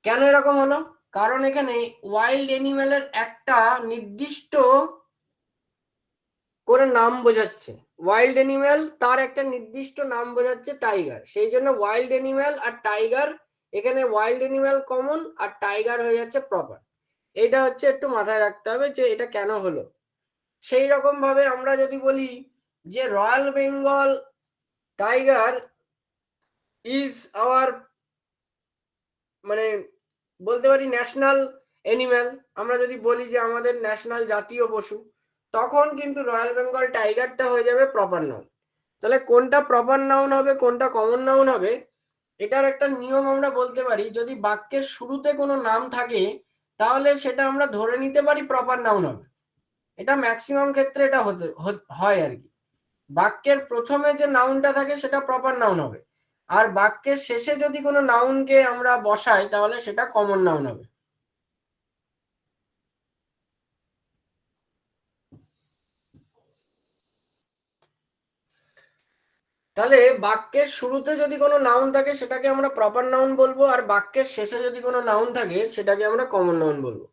কেন এরকম হলো? কারণ এখানে ওয়াইল্ড অ্যানিমেলের একটা নির্দিষ্ট করে নাম বোঝাচ্ছে, ওয়াইল্ড অ্যানিমেল তার একটা নির্দিষ্ট নাম বোঝাচ্ছে টাইগার, সেই জন্য ওয়াইল্ড অ্যানিমেল আর টাইগার, এখানে ওয়াইল্ড অ্যানিমেল কমন আর টাইগার হয়ে যাচ্ছে প্রপার। এইটা হচ্ছে একটু মাথায় রাখতে হবে যে এটা কেন হলো। সেই রকম ভাবে আমরা যদি বলি যে royal Bengal tiger is our, মানে বলতে পারি ন্যাশনাল অ্যানিম্যাল, আমরা যদি বলি যে আমাদের ন্যাশনাল জাতীয় পশু, তখন কিন্তু রয়্যাল বেঙ্গল টাইগারটা হয়ে যাবে প্রপার নাউন। তাহলে কোনটা প্রপার নাউন হবে কোনটা কমন নাউন হবে, এটার একটা নিয়ম আমরা বলতে পারি, যদি বাক্যের শুরুতে কোনো নাম থাকে তাহলে সেটা আমরা ধরে নিতে পারি প্রপার নাউন হবে। এটা ম্যাক্সিমাম ক্ষেত্রে এটা হয় আর কি। বাক্যের প্রথমে যে নাউনটা থাকে সেটা প্রপার নাউন হবে, আর বাক্যের শেষে যদি কোনো নাউনকে আমরা বসাই তাহলে সেটা কমন নাউন হবে। তাহলে বাক্যের শুরুতে যদি কোনো নাউন থাকে সেটাকে আমরা প্রপার নাউন বলবো, আর বাক্যের শেষে যদি কোনো নাউন থাকে সেটাকে আমরা কমন নাউন বলবো।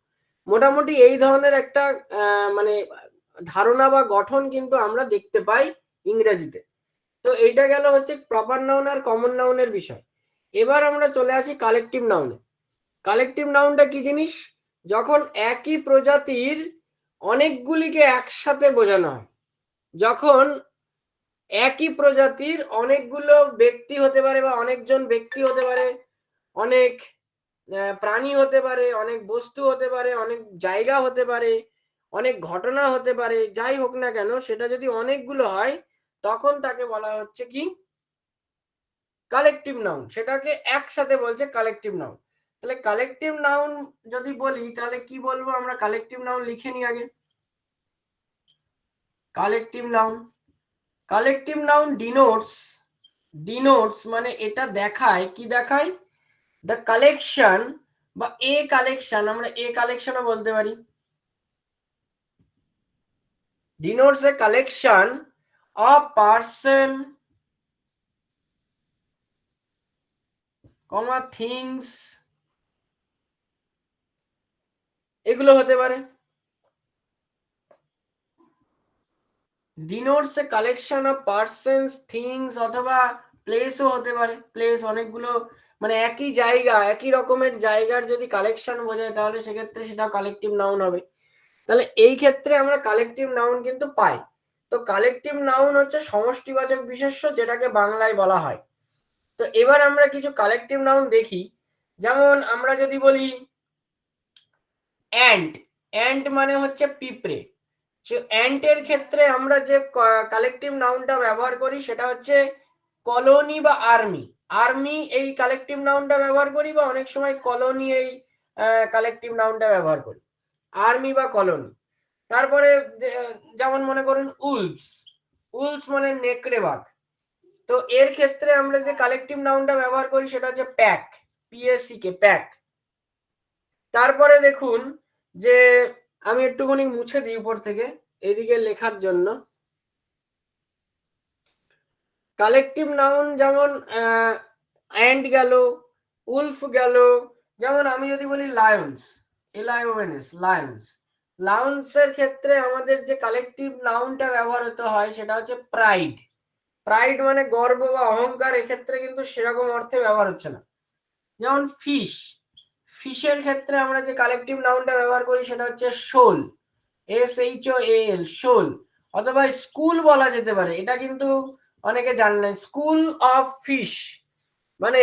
মোটামুটি এই ধরনের একটা মানে ধারণা বা গঠন কিন্তু আমরা দেখতে পাই ইংরেজিতে। তো এইটা গেল হচ্ছে প্রপার নাউন আর কমন নাউনের বিষয়। এবার আমরা চলে আসি কালেকটিভ নাউনে। কালেকটিভ নাউনটা কি জিনিস? যখন একই প্রজাতির অনেকগুলিকে একসাথে বোঝানো হয়, যখন একই প্রজাতির অনেকগুলো ব্যক্তি হতে পারে বা অনেকজন ব্যক্তি হতে পারে, অনেক প্রাণী হতে পারে, অনেক বস্তু হতে পারে, অনেক জায়গা হতে পারে, অনেক ঘটনা হতে পারে, যাই হোক না কেন সেটা যদি অনেকগুলো হয় তখন তাকে বলা হচ্ছে কি কালেকটিভ নাউন, সেটাকে একসাথে বলছে কালেকটিভ নাউন। তাহলে কালেকটিভ নাউন যদি বলি তাহলে কি বলবো আমরা? কালেকটিভ নাউন লিখে নিই আগে। Collective noun, collective noun denotes মানে এটা দেখায়, কি দেখায়? দ্য কালেকশন বা এ কালেকশন, আমরা এ কালেকশনও বলতে পারি। Denotes a collection of person comma things, এগুলো হতে পারে। Denotes a collection of persons things, অথবা প্লেসও হতে পারে। প্লেস অনেকগুলো, মানে একই জায়গা, একই রকমের জায়গার যদি কালেকশন বোঝায় তাহলে সেক্ষেত্রে সেটা কালেকটিভ নাউন হবে। তাহলে এই ক্ষেত্রে আমরা কালেকটিভ নাউন কিন্তু পাই। তো কালেকটিভ নাউন হচ্ছে সমষ্টিবাচক বিশেষ্য, যেটাকে বাংলায় বলা হয়। তো এবার আমরা কিছু কালেকটিভ নাউন দেখি। যেমন আমরা যদি বলি অ্যান্ট, অ্যান্ট মানে হচ্ছে পিঁপড়ে। অ্যান্টের ক্ষেত্রে আমরা যে কালেকটিভ নাউনটা ব্যবহার করি সেটা হচ্ছে কলোনি বা আর্মি। আর্মি এই কালেকটিভ নাউনটা ব্যবহার করি, বা অনেক সময় কলোনি এই কালেকটিভ নাউনটা ব্যবহার করি, আর্মি বা কলোনি। তারপরে যেমন মনে করুন উলফস, উলফস মানে নেকড়ে বাঘ। তো এর ক্ষেত্রে আমরা যে কালেকটিভ নাউনটা ব্যবহার করি সেটা হচ্ছে প্যাক, PACK, প্যাক। তারপরে দেখুন যে আমি একটুখানি মুছে দিই উপর থেকে এদিকে লেখার জন্য। কালেকটিভ নাউন যেমন অ্যান্ড গেল, উলফ গেল। যেমন আমি যদি বলি লায়ন্স, LIONS, লায়ন্স, লায়ন্সের ক্ষেত্রে আমাদের যে কালেকটিভ নাউনটা ব্যবহার হতে হয় সেটা হচ্ছে প্রাইড। প্রাইড মানে গর্ব বা অহংকার, এক্ষেত্রে কিন্তু সেরকম অর্থে ব্যবহার হচ্ছে না। যেমন ফিশ, ফিশের ক্ষেত্রে আমরা যে কালেকটিভ নাউনটা ব্যবহার করি সেটা হচ্ছে শোল। SHOAL, শোল, অথবা স্কুল বলা যেতে পারে। এটা কিন্তু অনেকে জানে না। স্কুল অফ ফিশ মানে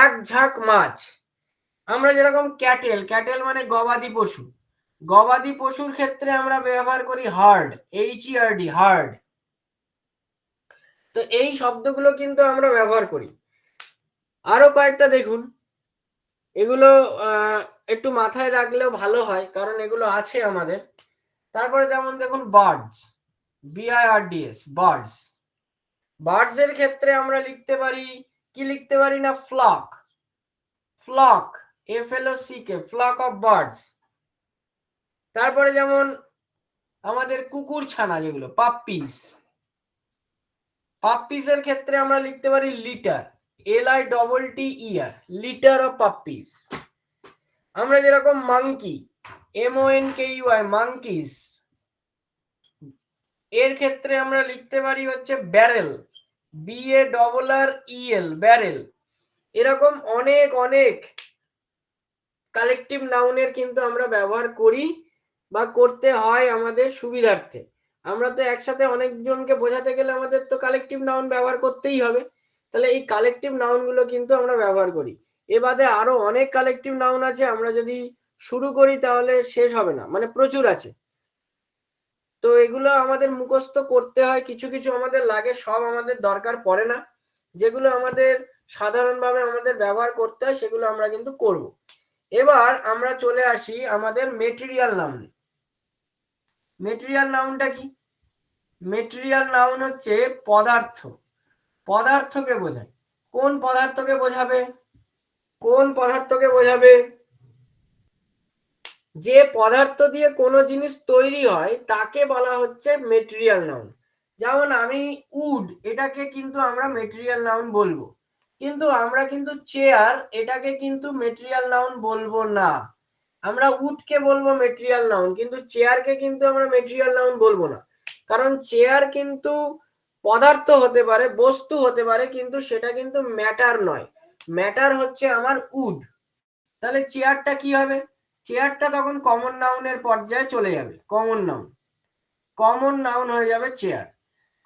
এক ঝাঁক মাছ। আমরা যেরকম ক্যাটেল, ক্যাটেল মানে গবাদি পশু, গবাদি পশুর ক্ষেত্রে আমরা ব্যবহার করি হার্ড, HERD, হার্ড। তো এই শব্দগুলো কিন্তু আমরা ব্যবহার করি। আরো কয়েকটা দেখুন, এগুলো একটু মাথায় রাখলেও ভালো হয়, কারণ এগুলো আছে আমাদের। তারপরে যেমন দেখুন বার্ডস, BIRDS, বার্ডস। বার্ডস এর ক্ষেত্রে আমরা লিখতে পারি, কি লিখতে পারি না, flock, flock, FLOCK, flock of birds. তারপরে যেমন আমাদের কুকুর ছানা যেগুলো, পাপ্পিস, পাপ্পিসের ক্ষেত্রে আমরা লিখতে পারি লিটার, LITTER, লিটার অফ পাপ্পিস। আমরা যেরকম মাঙ্কি, MONKEY, মাঙ্কিস, এর ক্ষেত্রে আমরা লিখতে পারি হচ্ছে ব্যারেল, BARREL, ব্যারেল। এরকম অনেক অনেক কালেকটিভ নাউনের কিন্তু আমরা ব্যবহার করি বা করতে হয় আমাদের সুবিধার্থে। আমরা তো একসাথে অনেকজনকে বোঝাতে গেলে আমাদের তো কালেকটিভ নাউন ব্যবহার করতেই হবে। তাহলে এই কালেকটিভ নাউনগুলো কিন্তু আমরা ব্যবহার করি। এ বাদে আরো অনেক কালেকটিভ নাউন আছে, আমরা যদি শুরু করি তাহলে শেষ হবে না, মানে প্রচুর আছে। তো এগুলো আমাদের মুখস্থ করতে হয়, কিছু কিছু আমাদের লাগে, সব আমাদের দরকার পড়ে না। যেগুলো আমাদের সাধারণভাবে আমাদের ব্যবহার করতে হয় সেগুলো আমরা কিন্তু করব। এবার আমরা চলে আসি আমাদের মেটেরিয়াল নাউনে। মেটেরিয়াল নাউনটা কি? মেটেরিয়াল নাউন হচ্ছে পদার্থ, পদার্থকে বোঝায়। কোন পদার্থকে বোঝাবে? কোন পদার্থকে বোঝাবে? যে পদার্থ দিয়ে কোনো জিনিস তৈরি হয় তাকে বলা হচ্ছে মেটেরিয়াল নাউন। যেমন আমি উড, এটাকে কিন্তু আমরা মেটেরিয়াল নাউন বলবো, কিন্তু আমরা কিন্তু চেয়ার, এটাকে কিন্তু মেটেরিয়াল নাউন বলবো না। আমরা উডকে বলবো মেটেরিয়াল নাউন, কিন্তু চেয়ারকে কিন্তু আমরা মেটেরিয়াল নাউন বলবো না। কারণ চেয়ার কিন্তু পদার্থ হতে পারে, বস্তু হতে পারে, কিন্তু সেটা কিন্তু ম্যাটার নয়। ম্যাটার হচ্ছে আমার উড। তাহলে চেয়ারটা কি হবে? চেয়ারটা তখন কমন নাউনের পর্যায়ে চলে যাবে, কমন নাউন, কমন নাউন হয়ে যাবে চেয়ার।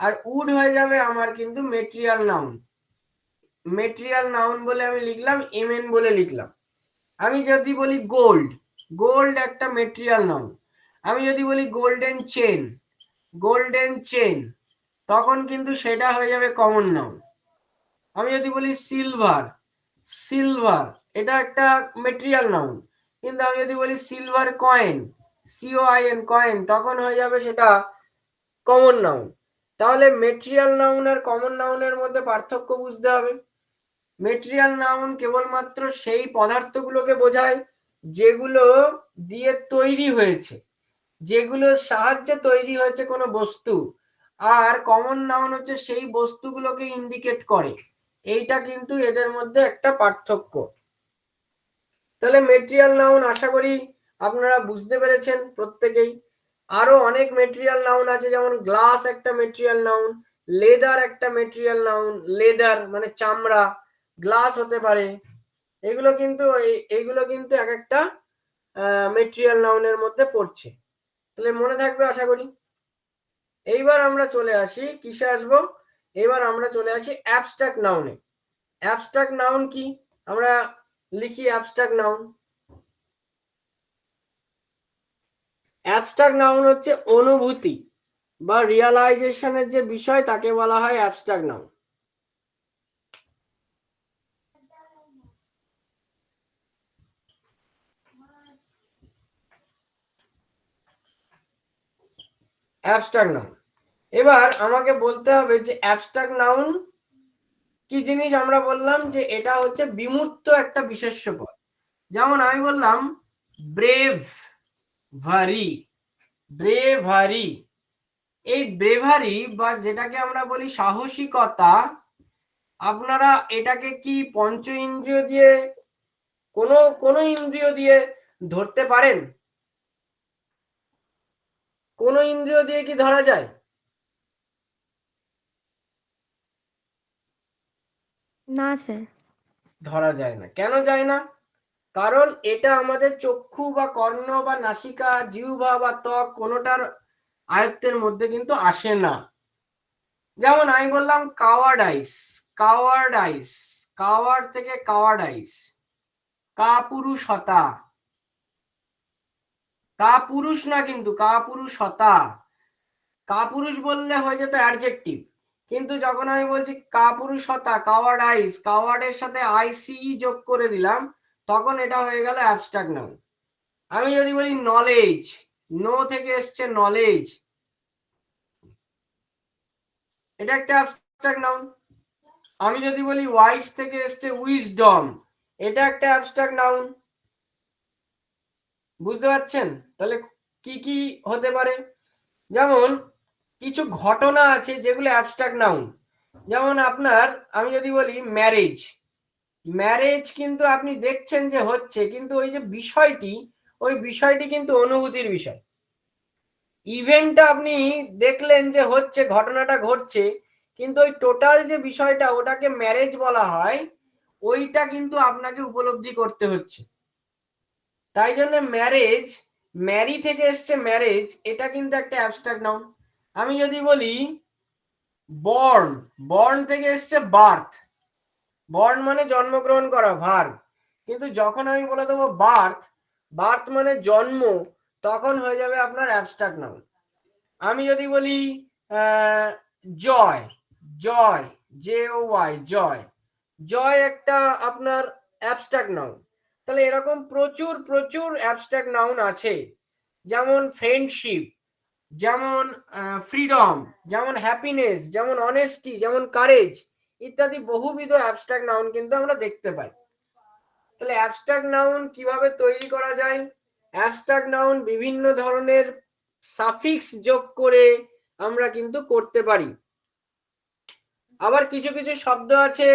আর উড হয়ে যাবে আমার কিন্তু মেটেরিয়াল নাউন। মেটেরিয়াল নাউন বলে আমি লিখলাম, MN বলে লিখলাম। আমি যদি বলি গোল্ড, গোল্ড একটা মেটেরিয়াল নাউন। আমি যদি বলি গোল্ডেন চেন, গোল্ডেন চেন, তখন কিন্তু সেটা হয়ে যাবে কমন নাউন। আমি যদি বলি সিলভার, সিলভার, এটা একটা মেটেরিয়াল নাউন। কিন্তু আমি যদি বলি সিলভার কয়েন, COIN, কয়েন, তখন হয়ে যাবে সেটা কমন নাউন। তাহলে মেটেরিয়াল নাউন আর কমন নাউনের মধ্যে পার্থক্য বুঝতে হবে। মেটেরিয়াল নাউন কেবলমাত্র সেই পদার্থগুলোকে বোঝায় যেগুলো দিয়ে তৈরি হয়েছে, যেগুলোর সাহায্যে তৈরি হয়েছে কোনো বস্তু। আর কমন নাউন হচ্ছে সেই বস্তুগুলোকে ইন্ডিকেট করে। এইটা কিন্তু এদের মধ্যে একটা পার্থক্য। তাহলে মেটেরিয়াল নাউন আশা করি আপনারা বুঝতে পেরেছেন প্রত্যেকেই। আরো অনেক মেটেরিয়াল নাউন আছে, যেমন গ্লাস একটা মেটেরিয়াল নাউন, লেদার একটা মেটেরিয়াল নাউন, লেদার মানে চামড়া, গ্লাস হতে পারে। এগুলো কিন্তু এইগুলো কিন্তু এক একটা মেটেরিয়াল নাউনের মধ্যে পড়ছে। তাহলে মনে থাকবে আশা করি। এইবার আমরা চলে আসি কিসে আসবো? এবার আমরা চলে আসি অ্যাবস্ট্রাক্ট নাউনে। অ্যাবস্ট্রাক্ট নাউন কি? আমরা লিখি অ্যাবস্ট্রাক্ট নাউন। অ্যাবস্ট্রাক্ট নাউন হচ্ছে অনুভূতি বা রিয়ালাইজেশনের যে বিষয় তাকে বলা হয় অ্যাবস্ট্রাক্ট নাউন। Abstract noun. এবার আমাকে বলতে হবে যে অ্যাবস্ট্রাক্ট নাউন কি জিনিস। আমরা বললাম যে এটা হচ্ছে বিমূর্ত একটা বিশেষ্য পদ। যেমন আমি বললাম ব্রেভ, ভারি, ব্রেভারি। এই ব্রেভারি বা যেটাকে আমরা বলি সাহসিকতা, আপনারা এটাকে কি পঞ্চ ইন্দ্রিয় দিয়ে, কোন ইন্দ্রিয় দিয়ে ধরতে পারেন? কোন ইন্দ্রিয় দিয়ে কি ধরা যায়? না স্যার। ধরা যায় না। কেন যায় না? কারণ এটা আমাদের চক্ষু বা কর্ণ বা নাসিকা জিহ্বা বা ত্বক কোনোটার আয়ত্তের মধ্যে কিন্তু আসে না। যেমন আমি বললাম কাওয়ার্ডাইস, কাওয়ার্ডাইস, কাওয়ার্ড থেকে কাওয়ার্ডাইস, কাপুরুষতা, কাপুরুষ না কিন্তু কাপুরুষতা, কাপুরুষ বললে হয়ে যেত অ্যাডজেক্টিভ, কিন্তু যখন আমি বলছি কাপুরুষতা, কাওয়ার্ডাইস, কাওয়ার্ডের সাথে আইসিই যোগ করে দিলাম, তখন এটা হয়ে গেল অ্যাবস্ট্রাক্ট নাউন। আমি যদি বলি নলেজ, নো থেকে এসছে নলেজ, এটা একটা অ্যাবস্ট্রাক্ট নাউন। আমি যদি বলি ওয়াইজ থেকে এসছে উইজডম, এটা একটা অ্যাবস্ট্রাক্ট নাউন। বুঝতে পারছেন? তাহলে কি কি হতে পারে? যেমন কিছু ঘটনা আছে যেগুলো অ্যাবস্ট্রাক্ট নাউন। যেমন আপনার আমি যদি বলি ম্যারেজ, ম্যারেজ কিন্তু আপনি দেখছেন যে হচ্ছে, কিন্তু ওই যে বিষয়টি, ওই বিষয়টি কিন্তু অনুভূতির বিষয়। ইভেন্টটা আপনি দেখলেন যে হচ্ছে, ঘটনাটা ঘটছে, কিন্তু ওই টোটাল যে বিষয়টা ওটাকে ম্যারেজ বলা হয়, ওইটা কিন্তু আপনাকে উপলব্ধি করতে হচ্ছে। তাই জন্য ম্যারেজ, ম্যারি থেকে এসছে ম্যারেজ, এটা কিন্তু একটা অ্যাবস্ট্রাক্ট নাউন। আমি যদি বলি বর্ন, বর্ন থেকে এসছে বার্থ, বর্ন মানে জন্মগ্রহণ করা, ভার্ব, কিন্তু যখন আমি বলে দেবো বার্থ, বার্থ মানে জন্ম, তখন হয়ে যাবে আপনার অ্যাবস্ট্রাক্ট নাউন। আমি যদি বলি জয়, জয়, জে ও ওয়াই, জয়, জয় একটা আপনার অ্যাবস্ট্রাক্ট নাউন। তাহলে এরকম প্রচুর প্রচুর অ্যাবস্ট্রাক্ট নাউন আছে, যেমন ফ্রেন্ডশিপ, যেমন ফ্রিডম, যেমন হ্যাপিনেস, যেমন অনেস্টি, যেমন কারেজ, ইত্যাদি বহুবিধ অ্যাবস্ট্রাক্ট নাউন কিন্তু আমরা দেখতে পাই। তাহলে অ্যাবস্ট্রাক্ট নাউন কিভাবে তৈরি করা যায়? অ্যাবস্ট্রাক্ট নাউন বিভিন্ন ধরনের সাফিক্স যোগ করে আমরা কিন্তু করতে পারি। আবার কিছু কিছু শব্দ আছে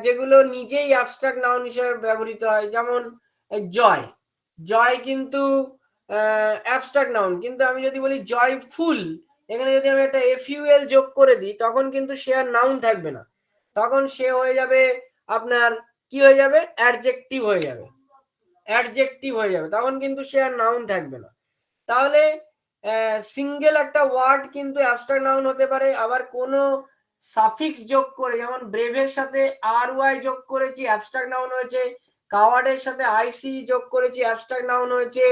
যেগুলো নিজেই অ্যাবস্ট্রাক্ট নাউন হিসেবে ব্যবহৃত হয়, যেমন জয়, জয় কিন্তু অ্যাবস্ট্রাক্ট নাউন, কিন্তু আমি যদি বলি জয়ফুল, এখানে যদি আমি একটা এফইউএল যোগ করে দিই, তখন কিন্তু সে আর নাউন থাকবে না, তখন সে হয়ে যাবে আপনার কি হয়ে যাবে, অ্যাডজেক্টিভ হয়ে যাবে, অ্যাডজেক্টিভ হয়ে যাবে, তখন কিন্তু সে আর নাউন থাকবে না। তাহলে সিঙ্গেল একটা ওয়ার্ড কিন্তু অ্যাবস্ট্রাক্ট নাউন হতে পারে। আবার কোনো সাফিক্স যোগ করে, যেমন ব্রেভের সাথে আর ওয়াই যোগ করেছি, অ্যাবস্ট্রাক্ট নাউন হয়েছে। কাওয়ার্ডের সাথে আইসি যোগ করেছি, অ্যাবস্ট্রাক্ট নাউন হয়েছে।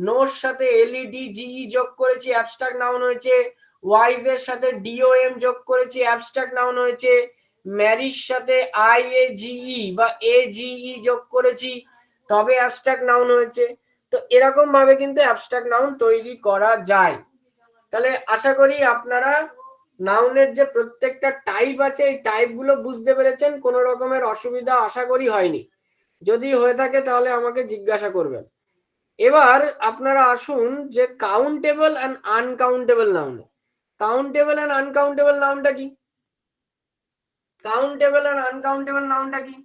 নোর সাথে এলইডি জিই যোগ করেছি, অ্যাবস্ট্রাক্ট নাউন হয়েছে। ওয়াইজ এর সাথে ডিওএম যোগ করেছি, অ্যাবস্ট্রাক্ট নাউন হয়েছে। ম্যারির সাথে আইএজিই বা এজিই যোগ করেছি, তবে অ্যাবস্ট্রাক্ট নাউন হয়েছে। তো এরকম ভাবে কিন্তু অ্যাবস্ট্রাক্ট নাউন তৈরি করা যায়। তাহলে আশা করি আপনারা নাউনের যে প্রত্যেকটা টাইপ আছে, এই টাইপগুলো বুঝতে পেরেছেন, কোনো রকমের অসুবিধা আশা করি হয়নি। যদি হয়ে থাকে তাহলে আমাকে জিজ্ঞাসা করবেন। এবার আপনারা আসুন যে countable and uncountable noun. Countable and uncountable নাউনটা কি? কাউন্টেবল অ্যান্ড আনকাউন্টেবল নাউনটা কি?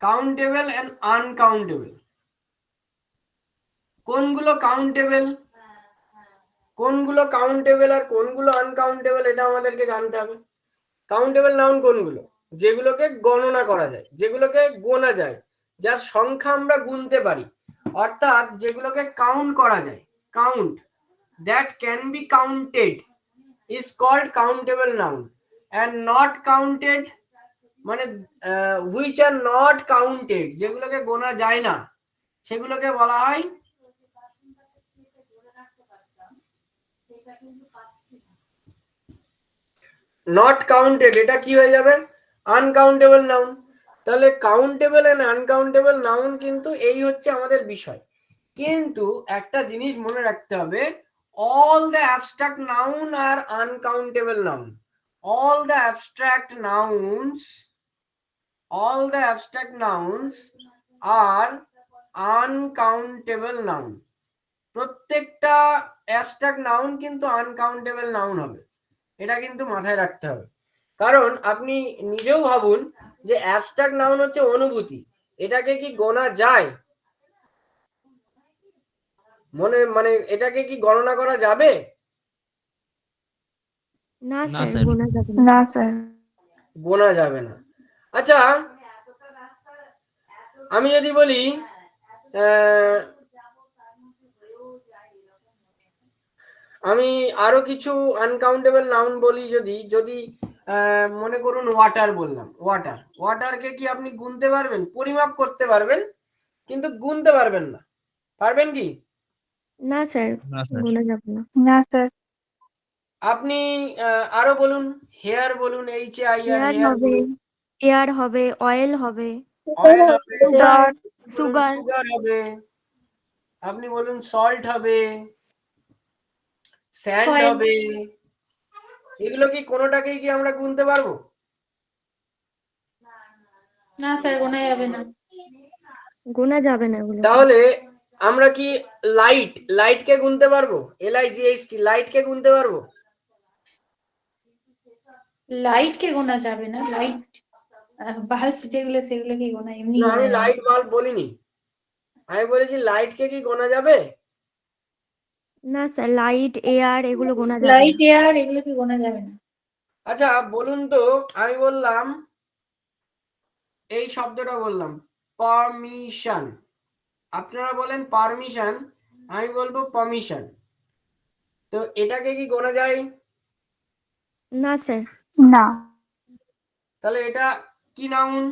কাউন্টেবল অ্যান্ড আনকাউন্টেবল, কোনগুলো কাউন্টেবল, কোনগুলো কাউন্টেবল আর কোনগুলো আনকাউন্টেবল, এটা আমাদেরকে জানতে হবে। কাউন্টেবল নাউন কোনগুলো? যেগুলোকে গণনা করা যায়, যেগুলোকে গোনা যায়, যার সংখ্যা আমরা গুনতে পারি, অর্থাৎ যেগুলোকে কাউন্ট করা যায়, count, that can be counted is called countable noun. And not counted মানে হুইচ আর নট কাউন্টেড, যেগুলোকে গোনা যায় না, সেগুলোকে বলা হয় নট কাউন্টেড। এটা কি হয়ে যাবে? Uncountable noun. তাহলে কাউন্টেবল এন্ড আনকাউন্টেবল নাউন কিন্তু এই হচ্ছে আমাদের বিষয়। কিন্তু একটা জিনিস মনে রাখতে হবে, অল দ্য অ্যাবস্ট্রাক্ট নাউন আর uncountable noun. all the abstract nouns are uncountable noun। প্রত্যেকটা অ্যাবস্ট্রাক্ট নাউন কিন্তু আনকাউন্টেবল নাউন হবে, এটা কিন্তু মাথায় রাখতে হবে। কারণ আপনি নিজেও ভাবুন যে অ্যাবস্ট্রাক্ট নাউন হচ্ছে অনুভূতি, এটাকে কি গোনা যায়? মানে এটাকে কি গণনা করা যাবে? না না স্যার, স্যার। গোনা যাবে না স্যার। গোনা যাবে না। আচ্ছা, আমি যদি বলি আমি আরো কিছু আনকাউন্টেবল নাউন বলি, যদি যদি মনে করুন ওয়াটার বললাম, ওয়াটারকে কি আপনি গুনতে পারবেন? পরিমাপ করতে পারবেন কিন্তু গুনতে পারবেন না, পারবেন কি? না স্যার, গোনা যাবে না। না স্যার। আপনি আরো বলুন, হেয়ার বলুন, HAIR, এয়ার হেয়ার হবে, এয়ার হবে, অয়েল হবে, অয়েল হবে, সুগার, সুগার হবে, আপনি বলুন সল্ট হবে, স্যান্ড Oil. হবে। এগুলো কি কোনোটাকেই কি আমরা গুনতে পারবো? না স্যার, গোনা যাবে না। গোনা যাবে না এগুলো। তাহলে আমরা কি লাইটকে গুনতে পারবো? LIGHT, লাইটকে গুনতে পারবো? লাইট কে গোনা যাবে না। লাইট বাল্ব যেগুলো সেগুলো কি গোনা এমনি না, আমি গোনা যাবে। লাইট বাল্ব বলিনি, আমি বলেছি লাইটকে কি গোনা যাবে? না স্যার, লাইট, এয়ার এগুলো গোনা যাবে লাইট না। এয়ার এগুলো কি গোনা যাবে না। আচ্ছা বলুন তো, আমি বললাম এই শব্দটা বললাম পারমিশন, আপনারা বলেন পারমিশন, আমি বলবো পারমিশন, তো এটাকে কি গোনা যায়? না স্যার, না। তাহলে এটা কি নাউন?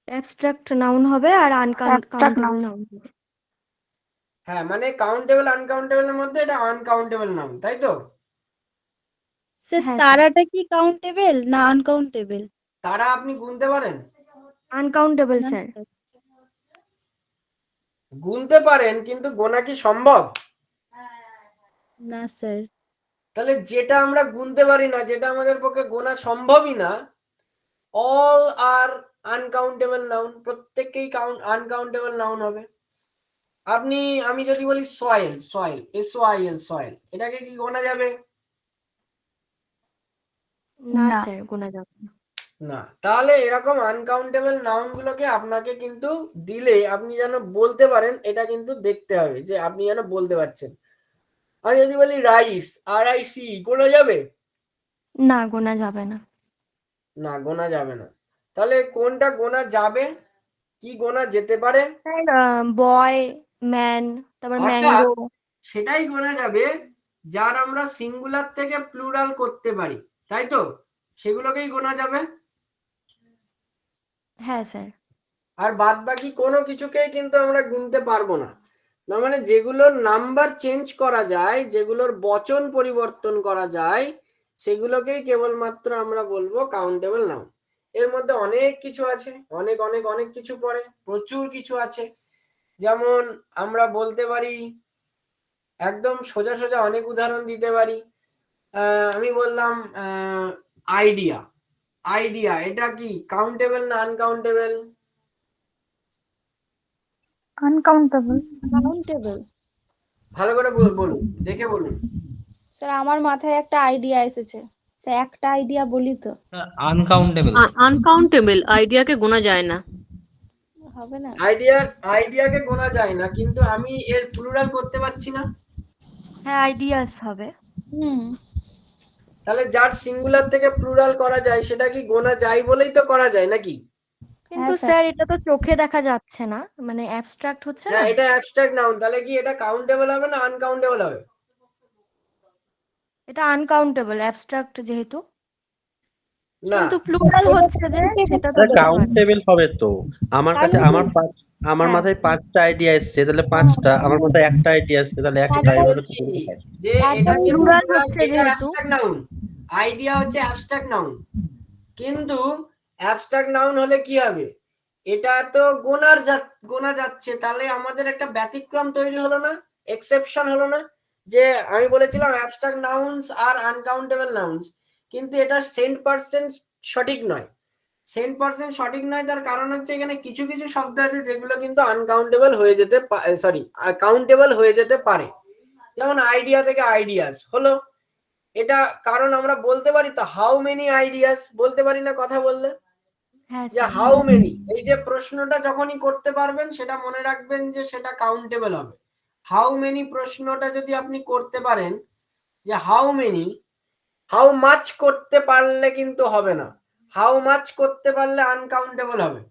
অ্যাবস্ট্রাক্ট নাউন হবে আর আনকাউন্টেবল নাউন হবে। হ্যাঁ, মানে কাউন্টেবল আনকাউন্টেবলের মধ্যে এটা আনকাউন্টেবল নাউন, তাই তো? স্যার, হ্যাঁ, তারাটা কি কাউন্টেবল না আনকাউন্টেবল? তারা আপনি গুনতে পারেন? আনকাউন্টেবল না স্যার। স্যার। গুনতে পারেন কিন্তু গোনা কি সম্ভব? না স্যার। তাহলে যেটা আমরা গুনতে পারি না, যেটা আমাদের পক্ষে গোনা সম্ভবই না, অল আর আনকাউন্টেবল নাউন, প্রত্যেককেই আনকাউন্টেবল নাউন হবে। আমি যদি বলি সয়েল, SOIL, সয়েল, এটাকে কি গোনা যাবে? না না। স্যার, গোনা যাবে না। না। তাহলে এরকম আনকাউন্টেবল নাউন গুলোকে আপনাকে কিন্তু দিলে আপনি যেন বলতে পারেন, এটা কিন্তু দেখতে হবে যে আপনি যেন বলতে পারছেন। আমি যদি বলি রাইস, RIC, গোনা যাবে? না, গোনা যাবে না। না, গোনা যাবে না। তাহলে কোনটা গোনা যাবে, কি গোনা যেতে পারে? স্যার, বয়, ম্যান, তারপর অর্থাৎ ম্যাঙ্গো। সেটাই গোনা যাবে যার আমরা সিঙ্গুলার থেকে প্লুরাল করতে পারি, তাই তো? সেগুলোকেই গোনা যাবে। হ্যাঁ স্যার। আর বাদ বাকি কোনো কিছুকেই কিন্তু আমরা গুনতে পারবো না। না মানে যেগুলোর নাম্বার চেঞ্জ করা যায়, যেগুলোর বচন পরিবর্তন করা যায়, সেগুলোকেই কেবলমাত্র আমরা বলবো কাউন্টেবল নাউন। এর মধ্যে অনেক কিছু আছে, অনেক অনেক অনেক কিছু পড়ে, প্রচুর কিছু আছে। যেমন আমরা বলতে পারি, একদম সোজা সোজা অনেক উদাহরণ দিতে পারি। আমি বললাম আইডিয়া, এটা কি কাউন্টেবল না আনকাউন্টেবল? আনকাউন্টেবল। কাউন্টেবল। ভালো করে বলুন, দেখে বলুন। স্যার, আমার মাথায় একটা আইডিয়া এসেছে, তা একটা আইডিয়া বলি তো। আনকাউন্টেবল। আনকাউন্টেবল, আইডিয়াকে গোনা যায় না। হবে না। আইডিয়াকে গোনা যায় না, কিন্তু আমি এর প্লুরাল করতে পারছি না। হ্যাঁ, আইডিয়াস হবে। হুম। তাহলে যার সিঙ্গুলার থেকে প্লুরাল করা যায় সেটা কি গোনা যায় বলেই তো করা যায় নাকি? কিন্তু হ্যাঁ, স্যার এটা তো চোখে দেখা যাচ্ছে না, মানে অ্যাবস্ট্রাক্ট হচ্ছে না। হ্যাঁ, এটা অ্যাবস্ট্রাক্ট নাউন, তাহলে কি এটা কাউন্টেবল হবে না আনকাউন্টেবল হবে? এটা আনকাউন্টেবল, অ্যাবস্ট্রাক্ট যেহেতু। না, কিন্তু প্লুরাল হচ্ছে যে, সেটা তো বলতে পারি। কাউন্টেবল হবে তো। আমার কাছে আমার হ্যাঁ। মাথায় 5টা আইডিয়া এসছে, তাহলে 5টা, আমার মাথায় একটা আইডিয়া আসছে, তাহলে একটা আমি এইভাবে বলছি যে এটা তারপরে যে প্লুরাল হচ্ছে এটা যেহেতু। অ্যাবস্ট্রাক্ট নাউন, আইডিয়া হচ্ছে অ্যাবস্ট্রাক্ট নাউন, কিন্তু অ্যাবস্ট্রাক্ট নাউন হলে কি হবে? এটা তো গোনা যাচ্ছে, তাহলে আমাদের একটা ব্যতিক্রম তৈরি হলো না, এক্সেপশন হলো না? যে আমি বলেছিলাম abstract nouns are uncountable nouns, কিন্তু এটা 100% সঠিক নয়। 100% সঠিক নয়, তার কারণ হচ্ছে এখানে কিছু কিছু শব্দ আছে যেগুলো কিন্তু আনকাউন্টেবল হয়ে যেতে কাউন্টেবল হয়ে যেতে পারে। যেমন আইডিয়া থেকে আইডিয়াস হলো, এটা কারণ আমরা বলতে পারি তো হাউ মেনি আইডিয়াস, বলতে পারি না কথা বললে? হ্যাঁ যে স্যার। হাউ মেনি, এই যে প্রশ্নটা যখনই করতে পারবেন সেটা মনে রাখবেন যে সেটা কাউন্টেবল হবে। হাউ মেনি প্রশ্নটা যদি আপনি করতে পারেন, যে হাউ মাচ করতে পারলে কিন্তু হবে না, হাউ মেনি প্রশ্নটা যদি আপনি করতে পারেন যে হাউ মেনি, হাউ মাচ করতে পারলে কিন্তু হবে না, হাউ মেনি প্রশ্নটা যদি আপনি করতে পারেন যে হাউ মেনি, হাউ মাচ করতে পারলে কিন্তু হবে না, হাউ মেনি প্রশ্নটা যদি আপনি করতে পারেন যে হাউ মেনি, হাউ মাচ করতে পারলে কিন্তু হবে না, হাউ মেনি প্রশ্নটা যদি আপনি করতে পারেন যে হাউ মেনি, হাউ মাচ করতে পারলে কিন্তু হবে না, হাউ মাচ করতে পারলে আনকাউন্টেবল হবে।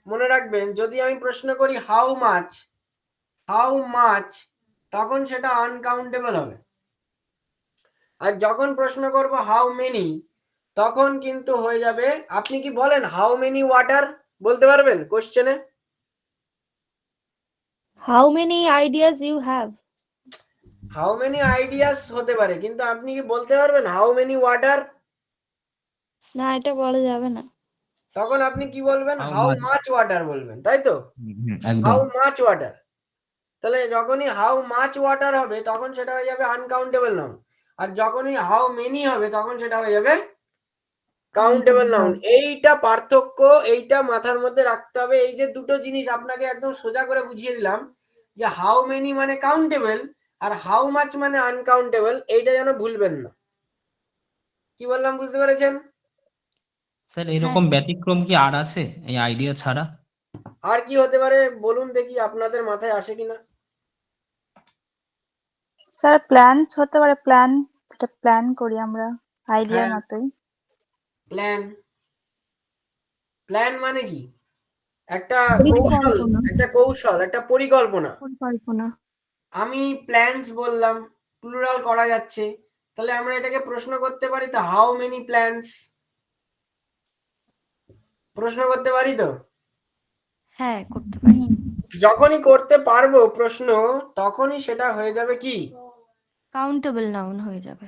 মনে রাখবেন, যদি আমি প্রশ্ন করি হাউ মাচ, তখন সেটা আনকাউন্টেবল হবে। আর যখন প্রশ্ন করব হাউ মেনি, তখন কিন্তু হয়ে যাবে। আপনি কি বলেন হাউ মেনি ওয়াটার বলতে পারবেন কোশ্চেনে? How many ideas you have? How many ideas হতে পারে, কিন্তু আপনি কি বলতে পারবেন হাউ মেনি ওয়াটার? না, এটা বলা যাবে না। তখন আপনি কি বলবেন? How how much? Much water বলবেন, তাই তো? একদম। How much water. তাহলে যখনই হাউ মাচ ওয়াটার হবে তখন সেটা হয়ে যাবে আনকাউন্টেবল নাউন, আর যখনই হাউ মেনি হবে তখন সেটা হয়ে যাবে কাউন্টেবল নাউন। এইটা পার্থক্য, এইটা মাথার মধ্যে রাখতে হবে। এই যে দুটো জিনিস আপনাকে একদম সোজা করে বুঝিয়ে দিলাম, যে হাউ মেনি মানে কাউন্টেবল আর হাউ মাচ মানে আনকাউন্টেবল, এইটা যেন ভুলবেন না। কি বললাম বুঝতে পেরেছেন? স্যার এরকম ব্যতিক্রম কি আর আছে এই আইডিয়া ছাড়া? আর কি হতে পারে বলুন দেখি, আপনাদের মাথায় আসে কিনা। স্যার প্ল্যানস হতে পারে, প্ল্যান, যেটা প্ল্যান করি আমরা আইডিয়ার হ্যাঁ। মতোই। প্ল্যান মানে কি? একটা কৌশল, একটা পরিকল্পনা। আমি প্ল্যানস বললাম, প্লুরাল করা যাচ্ছে, তাহলে আমরা এটাকে প্রশ্ন করতে পারি তো, হাউ মেনি প্ল্যানস প্রশ্ন করতে পারি তো? হ্যাঁ, করতে পারি। যখনই করতে পারবো প্রশ্ন, তখনই সেটা হয়ে যাবে কি? কাউন্টেবল নাউন হয়ে যাবে।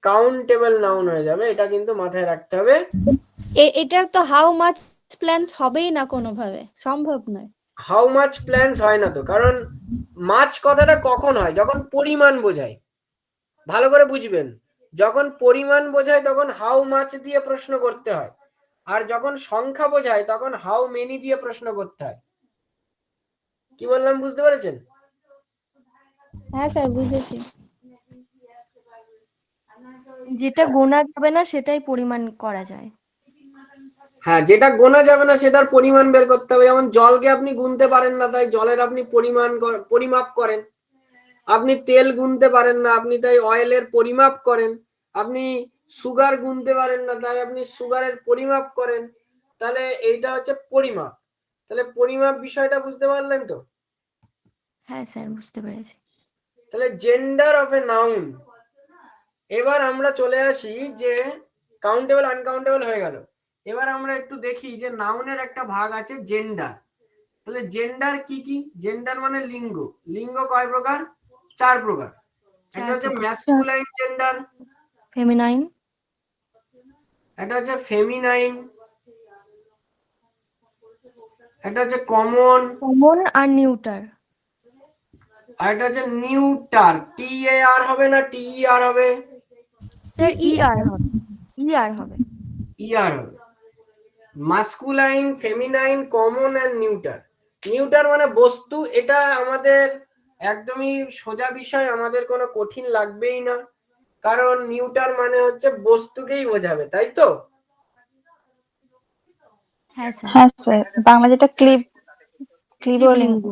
কাউন্টেবল নাউন হয়ে যাবে। এটা কিন্তু মাথায় রাখতে হবে। এটার তো হাউ মাচ প্ল্যানস হবেই না, কোনোভাবে সম্ভব নয়। হাউ মাচ প্ল্যানস হয় না তো, কারণ মাছ কথাটা কখন হয়? যখন পরিমাণ বোঝায়। ভালো করে বুঝবেন, যখন পরিমাণ বোঝায় তখন হাউ মাচ দিয়ে প্রশ্ন করতে হয়, আর যখন সংখ্যা বোঝায় তখন হাউ মেনি দিয়ে প্রশ্ন করতে হয়। কি বললাম বুঝতে পেরেছেন? হ্যাঁ স্যার, বুঝেছি। যেটা গোনা যাবে না সেটাই পরিমাণ করা যায়। হ্যাঁ, যেটা গোনা যাবে না সেটার পরিমাণ বের করতে হবে। যেমন জলকে আপনি গুনতে পারেন না, তাই জলের আপনি পরিমাপ করেন। আপনি তেল গুনতে পারেন না, আপনি তাই অয়েলের পরিমাপ করেন। আপনি সুগার গুনতে পারেন না, তাই আপনি সুগারের পরিমাপ করেন। তাহলে এইটা হচ্ছে পরিমাপ। তাহলে পরিমাপ বিষয়টা বুঝতে পারলেন তো? হ্যাঁ স্যার, বুঝতে পেরেছি। তাহলে জেন্ডার অফ এ নাউন। এবার আমরা চলে আসি যে কাউন্টেবল আনকাউন্টেবল হয়ে গেল। এবার আমরা একটু দেখি যে নাউনের একটা ভাগ আছে জেন্ডার। তাহলে জেন্ডার কি কি? জেন্ডার মানে লিঙ্গ। লিঙ্গ কয় প্রকার? 4 প্রকার। একটা হচ্ছে ম্যাসকুলাইন জেন্ডার, ফেমিনাইন, একটা হচ্ছে ফেমিনাইন, একটা হচ্ছে কমন, আর নিউটার। আর একটা হচ্ছে নিউটার। TAR হবে না TER হবে? স্যার ER হবে, ER হবে। ER হবে। Masculine, feminine, common and neuter. Neuter মানে বস্তু। এটা আমাদের একদমই সোজা বিষয়, আমাদের কোনো কঠিন লাগবেই না, কারণ নিউটার মানে হচ্ছে বস্তুকেই বোঝাবে, তাই তো? হ্যাঁ স্যার। হ্যাঁ স্যার, বাংলা যেটা ক্লিবলিঙ্গ।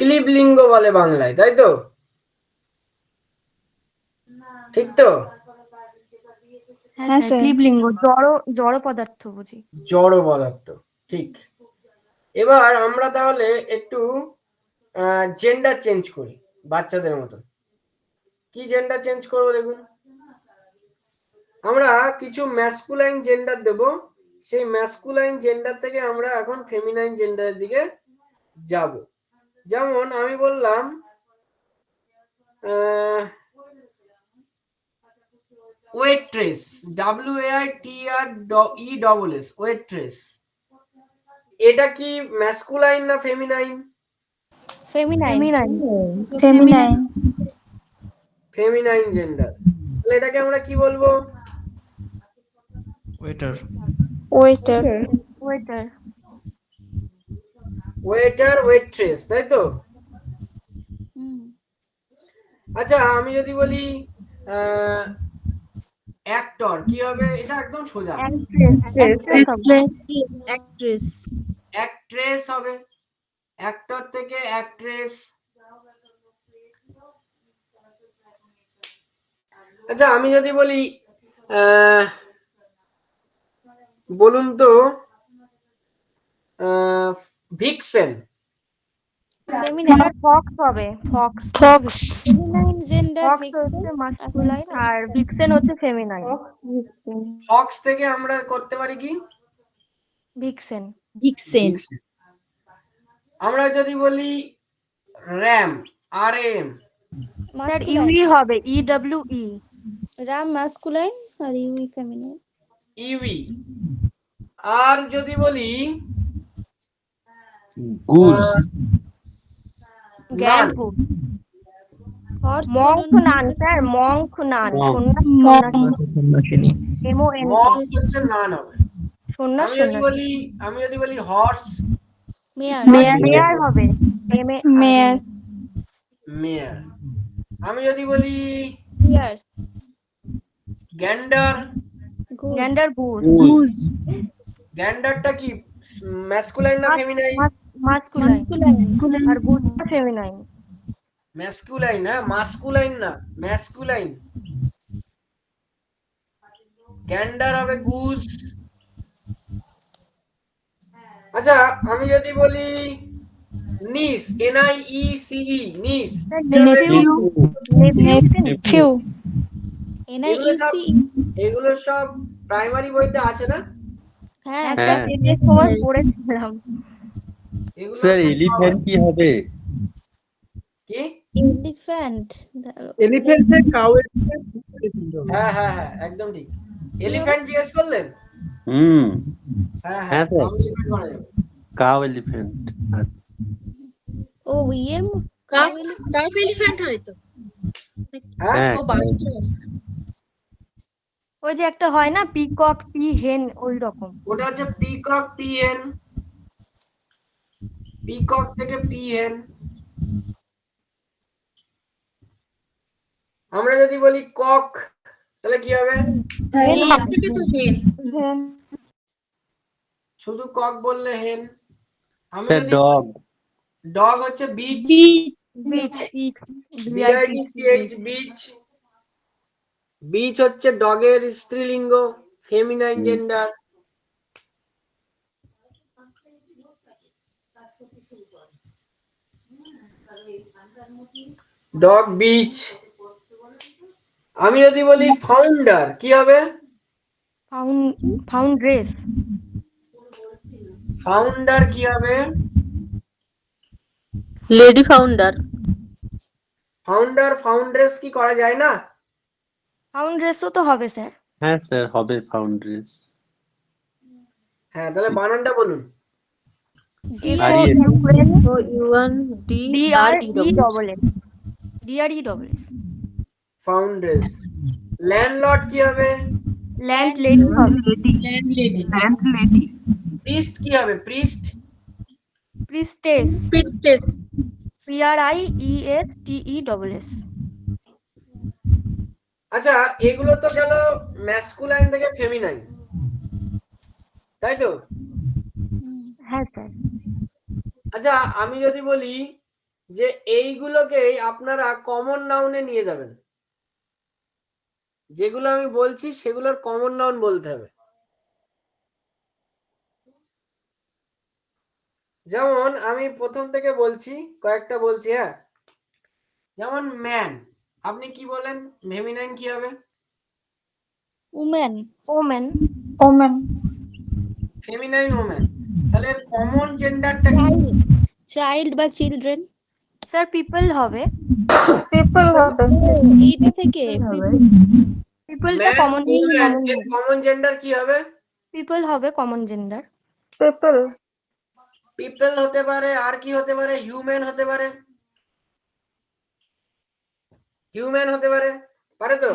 ক্লিবলিঙ্গ বলে বাংলায়, তাই তো? ঠিক তো? হ্যাঁ স্যার, ক্লিবলিঙ্গ জড় পদার্থ বুঝি। জড় পদার্থ, ঠিক। এবার আমরা তাহলে একটু জেন্ডার চেঞ্জ করি বাচ্চাদের মতো। কি জেন্ডার চেঞ্জ করবো দেখুন। আমরা কিছু ম্যাসকুলাইন জেন্ডার দেব, সেই ম্যাসকুলাইন জেন্ডার থেকে আমরা এখন ফেমিনাইন জেন্ডারের দিকে যাব। যেমন আমি বললাম ওয়েট্রেস, WAITRESS, ওয়েট্রেস। এটা কি ম্যাসকুলাইন না ফেমিনাইন? Feminine gender. তাহলে এটাকে আমরা কি বলবো? ওয়েটার, ওয়েট্রেস, তাই তো? আচ্ছা, আমি যদি বলি অ্যাক্টর, কি হবে? এটা একদম সোজা। অ্যাক্ট্রেস হবে। অ্যাক্টর থেকে অ্যাক্ট্রেস। আচ্ছা, আমি যদি বলি বলুন তো ভিক্সেন। ফেমিনাইন। ফক্স হবে, Fox. Fox. Feminine gender Fox হচ্ছে মাস্কুলাইন আর ভিক্সেন হচ্ছে ফেমিনাইন। ফক্স থেকে আমরা করতে পারি কি ভিক্সেন। ভিক্সেন। আমরা যদি বলি র্যাম, RM, স্যার ইউই হবে, EWE। রাম মাস্কুলাইন আর ইউই ফেমিনাইন। ইউই। আর যদি বলি গুজ, গ্যান্ড গুড। হর্স মঙ্ক নান স্যার, মঙ্ক নান। সন্ন্যাসিনী। MON মঙ্ক হচ্ছে নান হবে। সন্ন্যাস, আমি যদি বলি হর্স, মেয়ার। মেয়ার হবে, মেয়ার। মেয়ার। আমি যদি বলি মেয়ার। গ্যান্ডার, গুজ। গ্যান্ডার গুড। গুজ। গ্যান্ডারটা কি ম্যাসকুলাইন না ফেমিনাইন? মাস্কুলাইন আর গুড ফেমিনাইন। ম্যাসকুলাইন, হ্যাঁ, মাস্কুলাইন না, ম্যাসকুলাইন। গ্যান্ডার হবে গুজ। আচ্ছা, আমি যদি বলি নিস, NIECE, নিস, নেফিউ। NIEC। এগুলো সব প্রাইমারি বইতে আছে না? হ্যাঁ স্যার এদের সময় পড়েছিলাম। এগুলো স্যার হচ্ছে এলিফ্যান্ট কি হবে? কি? এলিফ্যান্ট। এলিফ্যান্টে কাউ হ্যাঁ হ্যাঁ হ্যাঁ, একদম ঠিক। এলিফ্যান্ট জিজ্ঞেস করলেন? হুম, হ্যাঁ হ্যাঁ হ্যাঁ, স্যার, elephant করা যাবে। Cow elephant. ও ইয়ের কাউ এলিফ্যান্ট হয় তো। হ্যাঁ, হ্যাঁ, ওই যে একটা হয় না পিকক, পি হেন, ওই রকম। ওটা হচ্ছে পিকক, PN। পিকক থেকে PN। আমরা যদি বলি কক, তাহলে কি হবে? শুধু কক বললে হেন। আমি স্যার যদি ডগ। ডগ হচ্ছে beach, beach. BITCH, beach. Beach হচ্ছে ডগের স্ত্রীলিঙ্গ, ফেমিনাইন জেন্ডার। Dog bitch. আমি যদি বলি ফাউন্ডার, কি হবে? ফাউন্ড্রেস। ফাউন্ডার কি হবে? Lady founder. ফাউন্ডার, ফাউন্ড্রেস কি করা যায় না? ফাউন্ড্রেসও তো হবে স্যার। হ্যাঁ স্যার, হবে ফাউন্ড্রেস। হ্যাঁ, তাহলে বানানটা বলুন। DRE. ফাউন্ড্রেস। ল্যান্ডলর্ড কি হবে? ল্যান্ড লেডি হবে। প্রিস্ট কি হবে? প্রিস্ট। প্রিস্টেস। PRIESTESS। আচ্ছা, এগুলো তো গেল ম্যাসকুলাইন থেকে ফেমিনাইন, তাই তো? হ্যাঁ স্যার। আচ্ছা, আমি যদি বলি যে এইগুলোকেই আপনারা কমন নাউনে নিয়ে যাবেন, যেগুলো আমি বলছি সেগুলোর কমন নাউন বলতে হবে। যেমন আমি প্রথম থেকে বলছি, কয়েকটা বলছি, হ্যাঁ। যেমন ম্যান, আপনি কি বলেন? ফেমিনাইন কি হবে? উমেন। ওমেন। Feminine women. তাহলে কমন জেন্ডারটা কি? চাইল্ড বা চিলড্রেন। স্যার পিপল হবে। এইটা থেকে পিপলটা কমন কমন জেন্ডার কি হবে? পিপল হবে কমন জেন্ডার। পিপল হতে পারে, আর কি হতে পারে? হিউম্যান হতে পারে, হিউম্যান হতে পারে, পারে তো?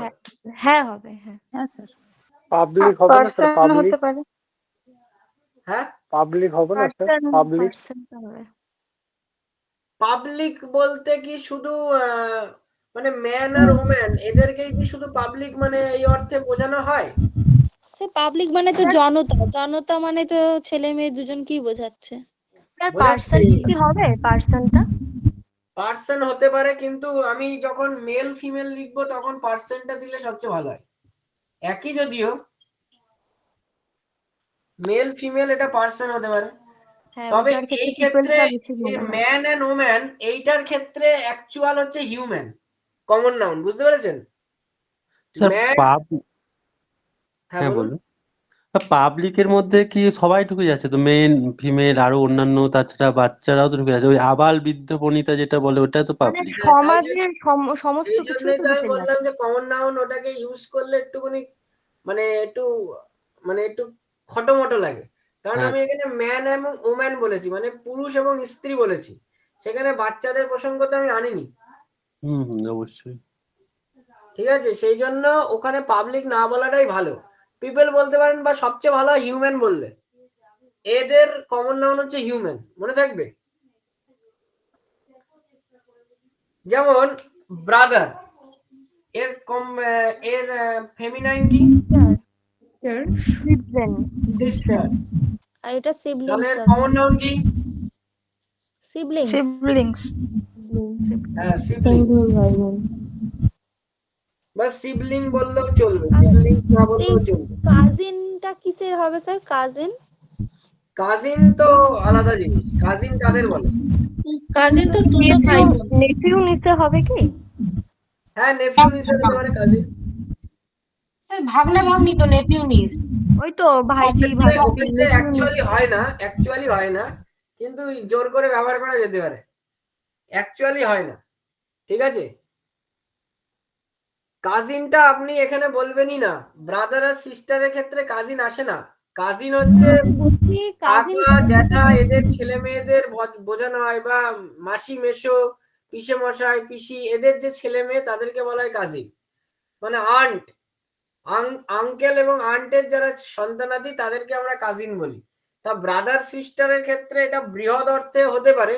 হ্যাঁ হবে, হ্যাঁ। পাবলিক হবে না স্যার? পাবলিক, হ্যাঁ, পাবলিক হবে না স্যার? পাবলিক, পাবলিক বলতে কি শুধু মানে ম্যান আর ওম্যান এদেরকেই কি শুধু পাবলিক মানে এই অর্থে বোঝানো হয়? সে পাবলিক মানে তো জনতা, জনতা মানে তো ছেলে মেয়ে দুজনকেই বোঝাচ্ছে। স্যার পার্সন কি হবে? পার্সনটা পার্সন হতে পারে, কিন্তু আমি যখন মেল ফিমেল লিখবো তখন পার্সনটা দিলে সবচেয়ে ভালো হয়। একই যদিও, মেল ফিমেল এটা পার্সন হতে পারে। হ্যাঁ, তবে ওটার এই ক্ষেত্রে ক্ষেত্রে পিপলটা বেশি মনে হয়। ম্যান এন্ড ওম্যান এইটার ক্ষেত্রে অ্যাকচুয়াল হচ্ছে হিউম্যান, কমন নাউন, বুঝতে পেরেছেন? স্যার ম্যান, হ্যাঁ হ্যাঁ বলুন। বলুন। পাবলিকের মধ্যে কি সবাই ঢুকে যাচ্ছে তো, মেন ফিমেল আরো অন্যান্য, তাছাড়া বাচ্চারাও তো ঢুকে যাচ্ছে, ওই আবাল বৃদ্ধ বনিতা যেটা বলে ওটা তো মানে পাবলিক। হ্যাঁ, তাই সমাজের সমস্ত এই কিছুই জন্যই তো তো আমি ঢুকে বললাম যাচ্ছে। যে কমন নাউন ওটাকে ইউজ করলে একটুখানি মানে একটু খটোমটো লাগে। কারণ হ্যাঁ আমি এখানে ম্যান এবং ওম্যান বলেছি, মানে পুরুষ এবং স্ত্রী বলেছি, সেখানে বাচ্চাদের প্রসঙ্গ তো আমি আনিনি। অবশ্যই। ঠিক আছে, সেই জন্য ওখানে পাবলিক না বলাটাই ভালো। পিপল বলতে পারেন, বা সবচেয়ে ভালো হিউম্যান বললে। এদের কমন নাউন হচ্ছে হিউম্যান, মনে থাকবে। যেমন ব্রাদার, এর ফেমিনাইন কি? সিস্টার। আর এটা তাহলে সিবলিংস এর কমন নাউন কি? Siblings siblings. হ্যাঁ, সিবলিংস বা সিবলিং বললেও চলবে, সিবলিংস না বললেও চলবে। কাজিনটা কিসের হবে স্যার? কাজিন কাজিন তো আলাদা জিনিস, কাজিন কাদের বলে? কাজিন তো দুটো ভাই বোন। নেফিউ নিচে হবে কি? হ্যাঁ, নেফিউ নিসে হতে পারে কাজিন। স্যার ভাগনা ভাগ্নি তো নেপিউ নিস। ওই তো ভাইজি ভাইজি ওক্ষেত্রে অ্যাকচুয়ালি হয় না, কিন্তু জোর করে ব্যবহার করা যেতে পারে। অ্যাকচুয়ালি হয় না, ঠিক আছে। কাজিনটা আপনি এখানে বলবেনই না, ব্রাদার আর সিস্টারের ক্ষেত্রে কাজিন আসে না। কাজিন হচ্ছে কাজিন কাকা জ্যাঠা, এদের ছেলে মেয়েদের বোঝানো হয়, বা মাসি মেশো পিসে মশাই পিসি, এদের যে ছেলে মেয়ে তাদেরকে বলা হয় কাজিন, মানে আন্ট, আঙ্কেল এবং আন্টের যারা সন্তানাদি তাদেরকে আমরা কাজিন বলি। তা ব্রাদার সিস্টারের ক্ষেত্রে এটা বৃহৎ অর্থে হতে পারে,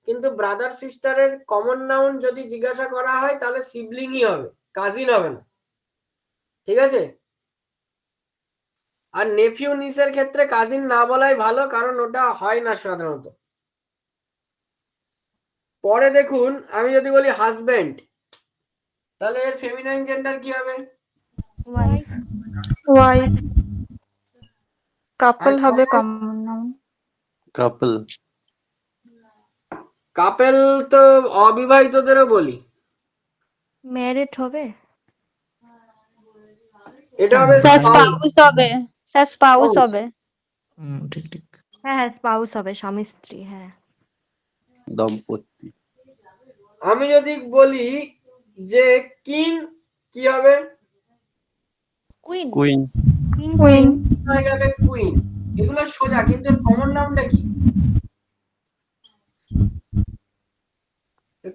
কিন্তু ব্রাদার সিস্টারের কমন নাউন যদি জিজ্ঞাসা করা হয় তাহলে সিবলিংই হবে, কাজিন হবে না, ঠিক আছে। আর নেফিউ নিসের ক্ষেত্রে কাজিন না বলাই ভালো, কারণ ওটা হয় না সাধারণত। পরে দেখুন, আমি যদি বলি হাজবেন্ড, তাহলে এর ফেমিনাইন জেন্ডার কি হবে? ওয়াইফ। ওয়াইফ। কাপল হবে কমন নাউন। কাপল। কাপেল তো অবিবাহিতদেরও বলি। ম্যারিড হবে? এটা হবে স্পাউস হবে, স্যার স্পাউস হবে। ঠিক ঠিক। হ্যাঁ, স্পাউস হবে, স্বামী স্ত্রী। হ্যাঁ, দম্পতি। আমি যদি বলি যে কিং, কি হবে? কুইন। কুইন। কুইন। হয়ে যাবে কুইন। এগুলো সোজা, কিন্তু কমন নাউনটা কি?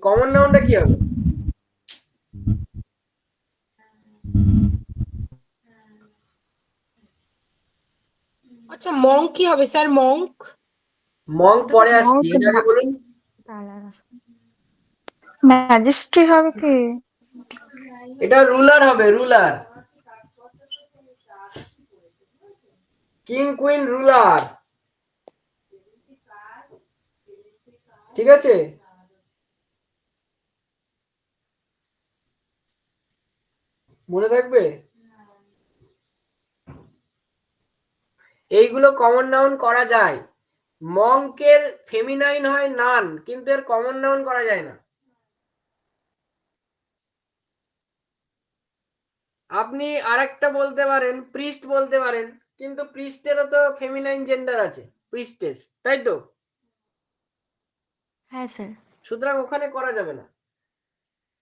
কমন নাউনটা কি হবে? আচ্ছা মঙ্ক কি হবে স্যার? মঙ্ক মঙ্ক পরে আসছি, এর আগে বলুন। ম্যাজিস্ট্রি হবে কি? এটা রুলার হবে, রুলার। কিং কুইন রুলার, ঠিক আছে। মনে থাকবে, এইগুলো কমন নাউন করা যায়। মঙ্কের ফেমিনাইন হয় নান, কিন্তু এর কমন নাউন করা যায় না। আপনি আরেকটা বলতে পারেন, প্রিস্ট বলতে পারেন, কিন্তু প্রিস্টেরও তো ফেমিনাইন জেন্ডার আছে, প্রিস্টেস, তাই তো। হ্যাঁ স্যার। সুতরাং ওখানে করা যাবে না।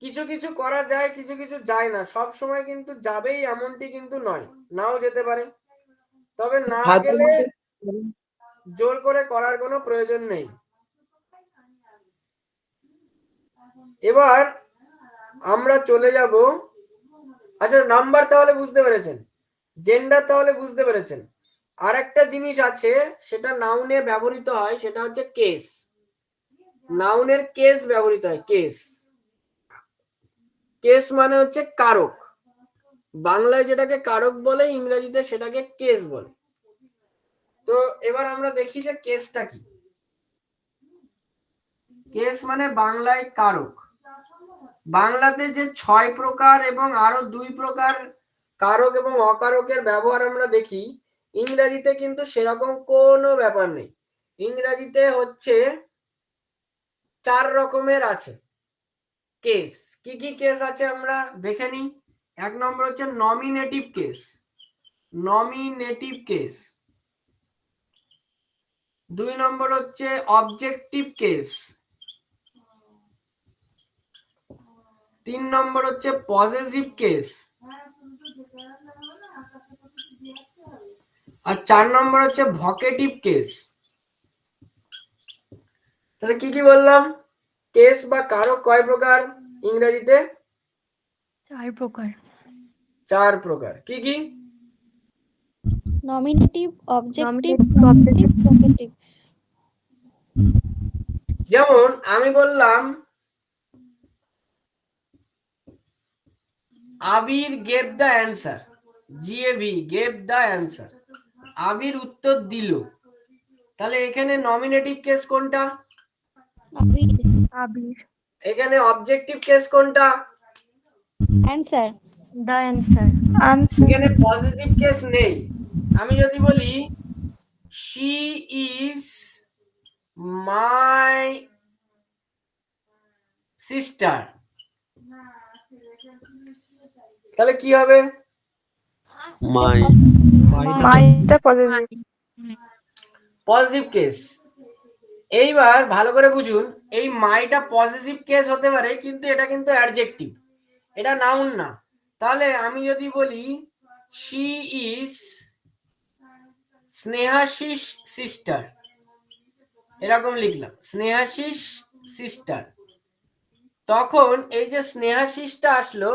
কিছু কিছু করা যায়, কিছু কিছু যায় না, সব সময় কিন্তু যাবেই এমনটি কিন্তু নয়, নাও যেতে পারে। তবে না গেলে জোর করে করার কোনো প্রয়োজন নেই। এবার আমরা চলে যাব, আচ্ছা নাম্বার তাহলে বুঝতে পেরেছেন, জেন্ডার তাহলে বুঝতে পেরেছেন। আর একটা জিনিস আছে, সেটা নাউনে ব্যবহৃত হয়, সেটা হচ্ছে কেস। নাউনের কেস ব্যবহৃত হয়, কেস। কেস মানে হচ্ছে কারক। বাংলায় যেটাকে কারক বলে, ইংরেজিতে সেটাকে কেস বলে। তো এবার আমরা দেখি যে কেসটা কি। কেস মানে বাংলায় কারক। বাংলাতে যে 6 প্রকার এবং আরো 2 প্রকার কারক এবং অকারকের ব্যবহার আমরা দেখি, ইংরেজিতে কিন্তু সেরকম কোনো ব্যাপার নেই। ইংরেজিতে হচ্ছে 4 রকমের আছে কেস। কি কি কেস আছে আমরা দেখে নিই। 1 নম্বর হচ্ছে নমিনেটিভ কেস, নমিনেটিভ কেস। 2 নম্বর হচ্ছে অবজেক্টিভ কেস। 3 নম্বর হচ্ছে পজেসিভ কেস। আর 4 নম্বর হচ্ছে ভকেটিভ কেস। তাহলে কি কি বললাম? কেস বা কারক কয় প্রকার ইংরেজিতে? 4 প্রকার। 4 প্রকার। কি কি? Nominative, objective, possessive, vocative. যেমন আমি বললাম Abir gave the answer, G A V gave the answer, Abir উত্তর দিল। তাহলে এখানে নমিনেটিভ কেস কোনটা? আবির। আবির। এখানে অবজেক্টিভ কেস কোনটা? অ্যান্সার। The answer. আনসার। এখানে পজিটিভ কেস নেই। আমি যদি বলি শি ইজ মাই সিস্টার, তাহলে কি হবে? মাই মাইটা পজিটিভ। Positive case. এইবার ভালো করে বুঝুন, এই মাইটা পজিটিভ কেস হতে পারে, কিন্তু এটা কিন্তু অ্যাডজেক্টিভ, এটা নাউন না। তাহলে আমি যদি বলি শি ইজ স্নেহাশিস সিস্টার, এরকম লিখলাম স্নেহাশিস সিস্টার, তখন এই যে স্নেহাশিসটা আসলো,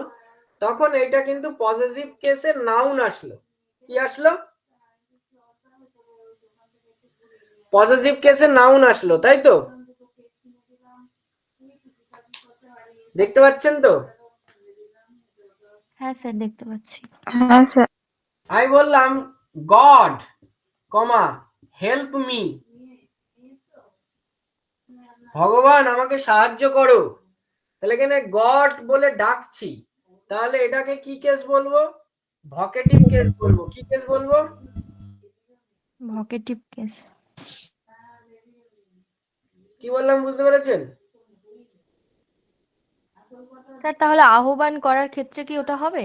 তখন এটা কিন্তু পজিটিভ কেসের নাউন আসলো। কি আসলো? পজিটিভ কেসের নাউন আসলো, তাই তো? দেখতে পাচ্ছেন তো? হ্যাঁ স্যার, দেখতে পাচ্ছি। হ্যাঁ স্যার। আমি বললাম গড কমা হেল্প মি, ভগবান আমাকে সাহায্য করো। তাহলে এখানে গড বলে ডাকছি, তাহলে এটাকে কি কেস বলবো? ভকেটিভ কেস বলবো। কি কেস বলবো? Vocative case. কি বললাম বুঝতে পেরেছেন? স্যার তাহলে আহ্বান করার ক্ষেত্রে কি ওটা হবে?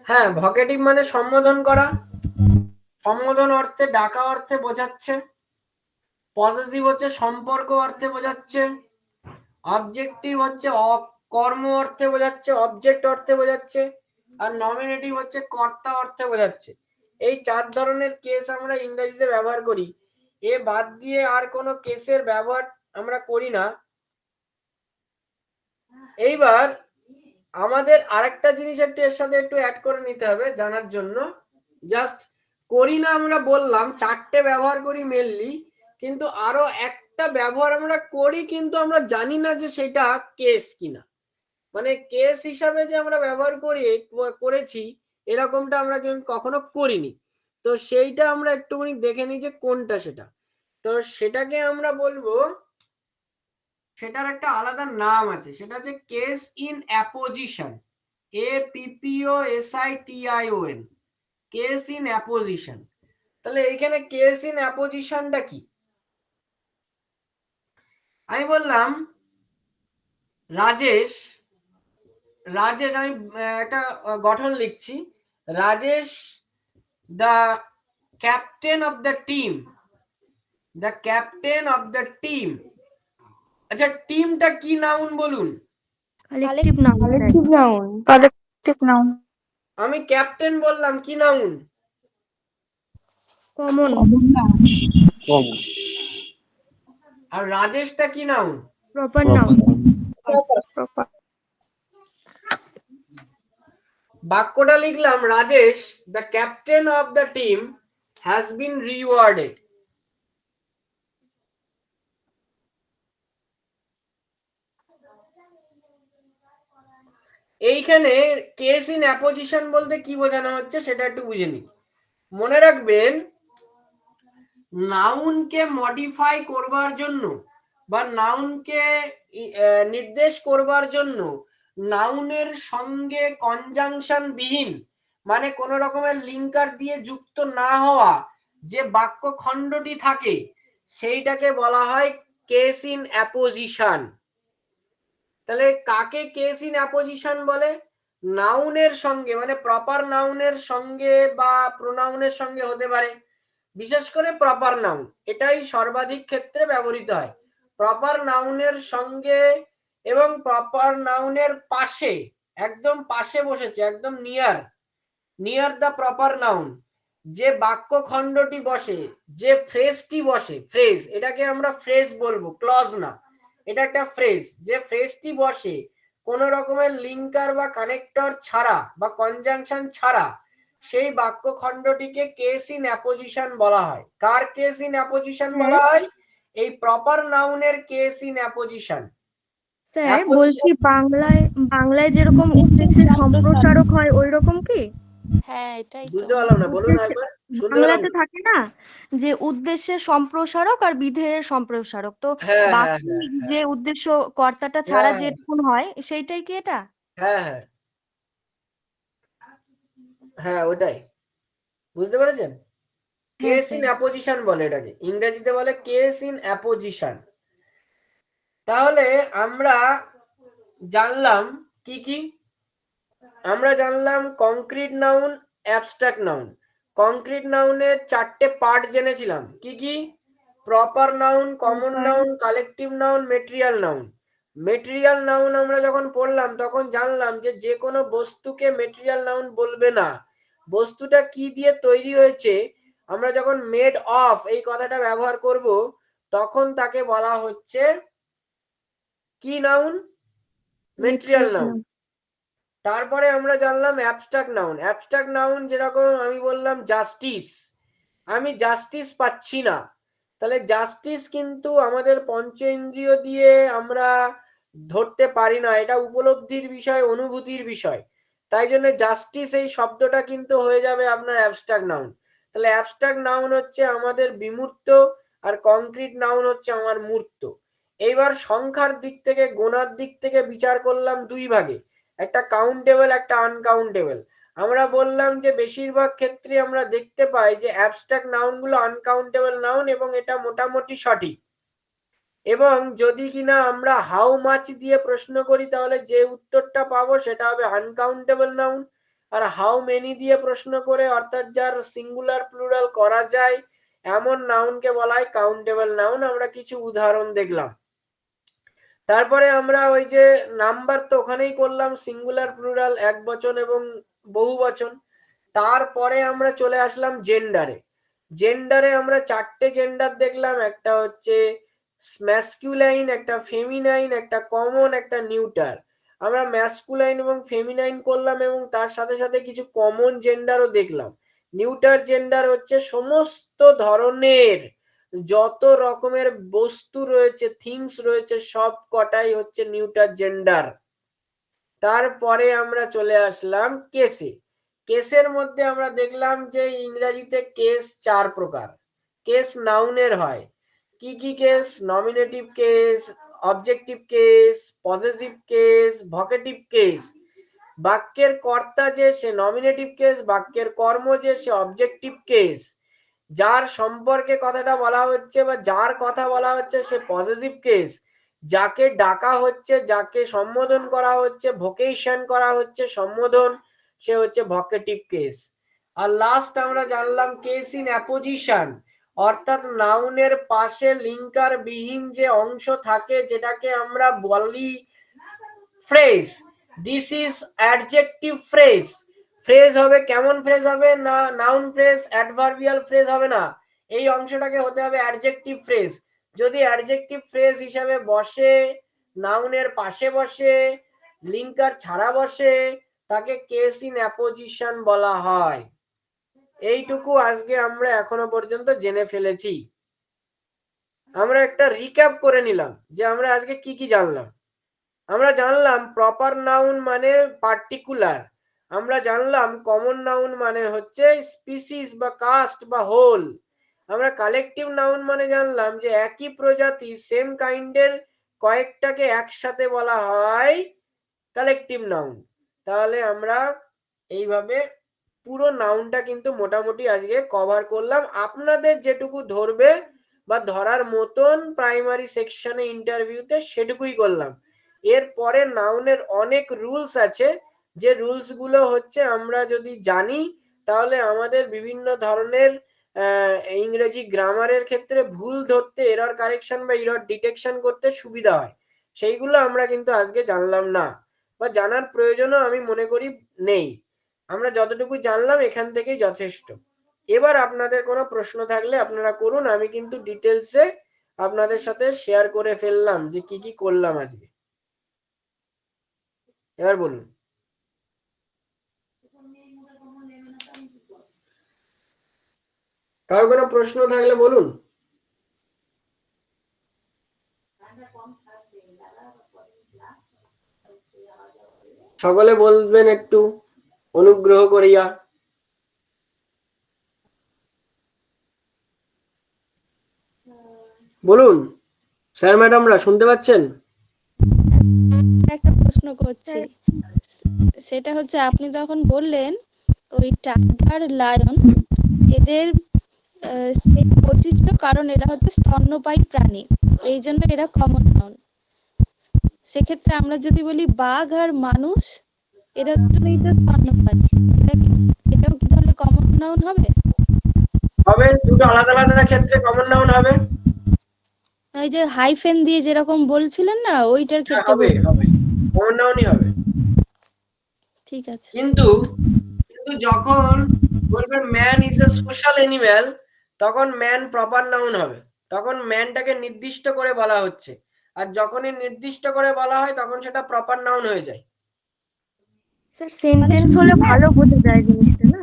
হ্যাঁ, ভকেটিভ মানে সম্বোধন করা, সম্বোধন অর্থে ডাকা অর্থে বোঝাচ্ছে। পজেসিভ হচ্ছে সম্পর্ক অর্থে বোঝাচ্ছে। অবজেক্টিভ হচ্ছে কর্ম অর্থে বোঝাচ্ছে, অবজেক্ট অর্থে বোঝাচ্ছে। আর নমিনেটিভ হচ্ছে কর্তা অর্থে বোঝাচ্ছে। এই 4 ধরনের কেস আমরা ইংরেজিতে ব্যবহার করি। এ বাদ দিয়ে আর কোনো কেসের ব্যবহার আমরা করি না। এইবার আমাদের আরেকটা জিনিস একটু এর সাথে একটু অ্যাড করে নিতে হবে জানার জন্য। জাস্ট করি না আমরা বললাম 4টে ব্যবহার করি মেনলি, কিন্তু আরো একটা ব্যবহার আমরা করি, কিন্তু আমরা জানি না যে সেটা কেস কিনা। মানে কেস হিসাবে যে আমরা ব্যবহার করেছি এরকমটা আমরা কিন্তু কখনো করিনি। তো সেইটা আমরা একটুখানি দেখে নিই যে কোনটা সেটা। তো সেটাকে আমরা বলবো, সেটার একটা আলাদা নাম আছে, সেটা হচ্ছে case in apposition, APPOSITION, case in apposition. তাহলে এইখানে কেস ইন অ্যাপোজিশনটা কি? আমি বললাম রাজেশ, রাজেশ আমি একটা গঠন লিখছি, Rajesh the captain of the team, the captain of the team. আচ্ছা, টিমটা কি নাউন বলুন? Collective noun. Collective noun. Collective noun. আমি ক্যাপ্টেন বললাম, কি নাউন? কমন। আর রাজেশটা কি নাউন? Proper noun. প্রপার। বাক্যটা লিখলাম Rajesh the captain of the team has been rewarded. এইখানে কেস ইন অ্যাপোজিশন বলতে কি বোঝানো হচ্ছে সেটা একটু বুঝে নিই। মনে রাখবেন, নাউনকে মডিফাই করবার জন্য বা নাউনকে নির্দেশ করবার জন্য নাউনের সঙ্গে কনজাংশন বিহীন মানে কোন রকমের লিঙ্কার দিয়ে যুক্ত না হওয়া যে বাক্য খণ্ডটি থাকে সেইটাকে বলা হয় কেস ইন অ্যাপোজিশন। তাহলে কাকে কেস ইন অ্যাপোজিশন বলে? নাউনের সঙ্গে, মানে প্রপার নাউনের সঙ্গে বা প্রোনাউনের সঙ্গে হতে পারে, বিশেষ করে প্রপার নাউন, এটাই সর্বাধিক ক্ষেত্রে ব্যবহৃত হয়। প্রপার নাউনের সঙ্গে এবং প্রপার নাউনের পাশে, একদম পাশে বসেছে, একদম নিয়ার দ্য প্রপার নাউন যে বাক্য খণ্ডটি বসে, যে ফ্রেজটি বসে, ফ্রেজ, এটাকে আমরা ফ্রেজ বলবো, ক্লজ না, এটা একটা ফ্রেজ। যে ফ্রেজটি বসে কোন রকমের লিঙ্কার বা কানেক্টর ছাড়া বা কনজাংশন ছাড়া, সেই বাক্য খণ্ডটিকে কেস ইন অ্যাপোজিশন বলা হয়। কার কেস ইন অ্যাপোজিশন বলা হয়? এই প্রপার নাউনের কেস ইন অ্যাপোজিশন। স্যার বলছি বাংলায় যেরকম উদ্দেশ্যের সম্প্রসারক হয় ওই রকম কি? হ্যাঁ এটাই তো। বুঝতে পারলাম না, বলুন একবার, শুনতে পেলাম বাংলাতে না। থাকে না যে উদ্দেশ্যের সম্প্রসারক আর বিধেয়ের সম্প্রসারক, তো হ্যাঁ হ্যাঁ বাকি হ্যাঁ যে উদ্দেশ্য কর্তাটা ছাড়া হ্যাঁ যেটুকুন হয় সেইটাই কি এটা? হ্যাঁ হ্যাঁ হ্যাঁ ওটাই, বুঝতে পেরেছেন? হ্যাঁ কেস ইন স্যার। অ্যাপোজিশন বলে এটাকে, ইংরেজিতে বলে কেস ইন অ্যাপোজিশন। তাহলে আমরা জানলাম কি কি? আমরা জানলাম concrete noun, abstract noun. Concrete নাউনের 4টে পার্ট জেনেছিলাম, কি কি? Proper noun, common noun, collective noun, material noun. Material noun আমরা যখন পড়লাম তখন জানলাম যে যে কোনো বস্তুকে মেটেরিয়াল নাউন বলবে না। বস্তুটা কি দিয়ে তৈরি হয়েছে, আমরা যখন মেড অফ এই কথাটা ব্যবহার করব তখন তাকে বলা হচ্ছে কি নাউন? Material noun. তারপরে আমরা জানলাম অ্যাবস্ট্রাক্ট নাউন। অ্যাবস্ট্রাক্ট নাউন যেরকম আমি বললাম জাস্টিস, আমি জাস্টিস পাচ্ছি না, তাহলে জাস্টিস কিন্তু আমাদের পঞ্চ ইন্দ্রিয় দিয়ে আমরা ধরতে পারি না, এটা উপলব্ধির বিষয়, অনুভূতির বিষয়। তাই জন্য জাস্টিস এই শব্দটা কিন্তু হয়ে যাবে আপনার অ্যাবস্ট্রাক্ট নাউন। তাহলে অ্যাবস্ট্রাক্ট নাউন হচ্ছে আমাদের বিমূর্ত, আর কংক্রিট নাউন হচ্ছে আমার মূর্ত। এইবার সংখ্যার দিক থেকে, গোনার দিক থেকে বিচার করলাম দুই ভাগে, একটা কাউন্টেবল, একটা আনকাউন্টেবল। আমরা বললাম যে বেশিরভাগ ক্ষেত্রে আমরা দেখতে পাই যে অ্যাবস্ট্রাক্ট নাউনগুলো আনকাউন্টেবল নাউন, এবং এটা মোটামুটি সঠিক। এবং যদি কিনা আমরা হাউ মাচ দিয়ে প্রশ্ন করি তাহলে যে উত্তরটা পাবো সেটা হবে আনকাউন্টেবল নাউন। আর হাউ মেনি দিয়ে প্রশ্ন করে, অর্থাৎ যার সিঙ্গুলার প্লুরাল করা যায় এমন নাউনকে বলা হয় কাউন্টেবল নাউন। আমরা কিছু উদাহরণ দেখলাম। তারপরে আমরা ওই যে নাম্বার তো ওখানেই করলাম, সিঙ্গুলার প্লুরাল, এক বচন এবং বহু বচন। তারপরে আমরা চলে আসলাম জেন্ডারে। জেন্ডারে আমরা 4টে জেন্ডার দেখলাম, একটা হচ্ছে ম্যাসকুলাইন, একটা ফেমিনাইন, একটা কমন, একটা নিউটার। আমরা ম্যাসকুলাইন এবং ফেমিনাইন করলাম এবং তার সাথে সাথে কিছু কমন জেন্ডারও দেখলাম। নিউটার জেন্ডার হচ্ছে সমস্ত ধরনের যত রকমের বস্তু রয়েছে, থিংস রয়েছে, সব কটাই হচ্ছে নিউটার জেন্ডার। তারপরে আমরা চলে আসলাম কেসে। কেসের মধ্যে আমরা দেখলাম যে ইংরেজিতে কেস 4 প্রকার। কেস নাউনের হয়, কি কি case? Nominative case, objective case, possessive case, vocative case. বাক্যের কর্তা যে সে নমিনেটিভ কেস, বাক্যের কর্ম যে সে অবজেক্টিভ কেস, যার সম্পর্কে কথাটা বলা হচ্ছে বা যার কথা বলা হচ্ছে সে পজেসিভ কেস, যাকে ডাকা হচ্ছে, যাকে সম্বোধন করা হচ্ছে, ভোকেশন করা হচ্ছে, সম্বোধন, সে হচ্ছে ভোকেটিভ কেস। আর লাস্ট আমরা জানলাম কেস ইন অ্যাপোজিশন, অর্থাৎ নাউনের পাশে লিঙ্কার বিহীন যে অংশ থাকে যেটাকে আমরা বলি phrase. This is adjective phrase. Phrase হবে কেমন ফ্রেজ হবে না? নাউন ফ্রেজ, অ্যাডভার্বিয়াল ফ্রেজ হবে না, এই অংশটাকে হতে হবে অ্যাডজেক্টিভ ফ্রেজ। যদি অ্যাডজেক্টিভ ফ্রেজ হিসাবে বসে, নাউনের পাশে বসে, লিঙ্কার ছাড়া বসে, তাকে কেস ইন অ্যাপোজিশন বলা হয়। এইটুকু আজকে আমরা এখনো পর্যন্ত জেনে ফেলেছি। আমরা একটা রিক্যাপ করে নিলাম যে আমরা আজকে কি কি জানলাম। আমরা জানলাম প্রপার নাউন মানে পার্টিকুলার। আমরা জানলাম কমন নাউন মানে হচ্ছে স্পিসিস বা কাস্ট বা হোল। আমরা কালেকটিভ নাউন মানে জানলাম যে একই প্রজাতি, সেম কাইন্ডের কয়েকটাকে একসাথে বলা হয় কালেকটিভ নাউন। তাহলে আমরা এইভাবে পুরো নাউনটা কিন্তু মোটামুটি আজকে কভার করলাম। আপনাদের যেটুকু ধরবে বা ধরার মতন প্রাইমারি সেকশনে ইন্টারভিউতে সেটুকুই করলাম। এরপরে নাউনের অনেক রুলস আছে, যে রুলস গুলো হচ্ছে আমরা যদি জানি তাহলে আমাদের বিভিন্ন ধরনের ইংরেজি গ্রামারের ক্ষেত্রে ভুল ধরতে, এরর কারেকশন বা এরর ডিটেকশন করতে সুবিধা হয়। সেইগুলো আমরা কিন্তু আজকে জানলাম না, বা জানার প্রয়োজনও আমি মনে করি নেই। আমরা যতটুকু জানলাম এখান থেকেই যথেষ্ট। এবার আপনাদের কোনো প্রশ্ন থাকলে আপনারা করুন। আমি কিন্তু ডিটেলসে আপনাদের সাথে শেয়ার করে ফেললাম যে কি কি করলাম আজকে। এবার বলুন। কারো কোনো প্রশ্ন থাকলে বলুন। সকলে বলবেন একটু অনুগ্রহ করিয়া। বলুন স্যার ম্যাডামরা, শুনতে পাচ্ছেন? একটা প্রশ্ন করছি, সেটা হচ্ছে আপনি তখন বললেন ওই টাইগার লায়ন এদের সেই বৈশিষ্ট্য, কারণ এরা হচ্ছে স্তন্যপায়ী প্রাণী, এই জন্য এরা কমন নাউন। সেক্ষেত্রে আমরা যদি বলি বাঘ আর মানুষ, এরা দুটোই তো স্তন্যপায়ী, এটাও কি তাহলে কমন নাউন হবে? হবে, দুটো আলাদা আলাদা ক্ষেত্রে কমন নাউন হবে। ওই যে হাইফেন দিয়ে যেরকম বলছিলেন না, ওইটার ক্ষেত্রে হবে হবে, কমন নাউনই হবে। ঠিক আছে। কিন্তু যখন বলবেন man is a social animal, তখন ম্যান প্রপার নাউন হবে। তখন ম্যানটাকে নির্দিষ্ট করে বলা হচ্ছে, আর যখনই নির্দিষ্ট করে বলা হয় তখন সেটা প্রপার নাউন হয়ে যায়। স্যার সেন্টেন্স হলে ভালো বোঝা যায় জিনিসটা, না?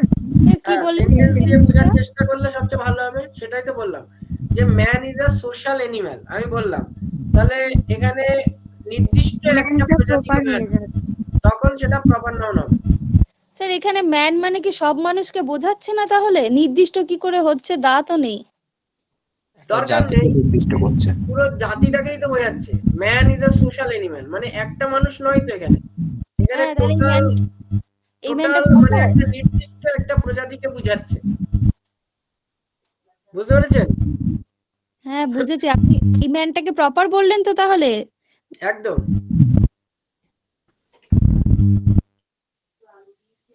কি বললেন? সেন্টেন্স দিয়ে বোঝার চেষ্টা করলে সবচেয়ে ভালো হবে। সেটাই তো বললাম যে man is a social animal, আমি বললাম। তাহলে এখানে নির্দিষ্ট একটা প্রজাতিকে বোঝাচ্ছে, তখন সেটা প্রপার নাউন হবে। স্যার এখানে ম্যান মানে কি সব মানুষকে বোঝাচ্ছে না? তাহলে নির্দিষ্ট কি করে হচ্ছে? দা তো নেই। দরকার নেই, পুরো জাতিটাকেই তো বোঝাচ্ছে। Man is a social animal মানে একটা মানুষ নয় তো, এখানে টোটাল মানে একটা নির্দিষ্ট একটা প্রজাতিকে বোঝাচ্ছে। বুঝতে পেরেছেন? হ্যাঁ বুঝেছি। আপনি এই ম্যানটাকে প্রপার বললেন তো তাহলে? একদম।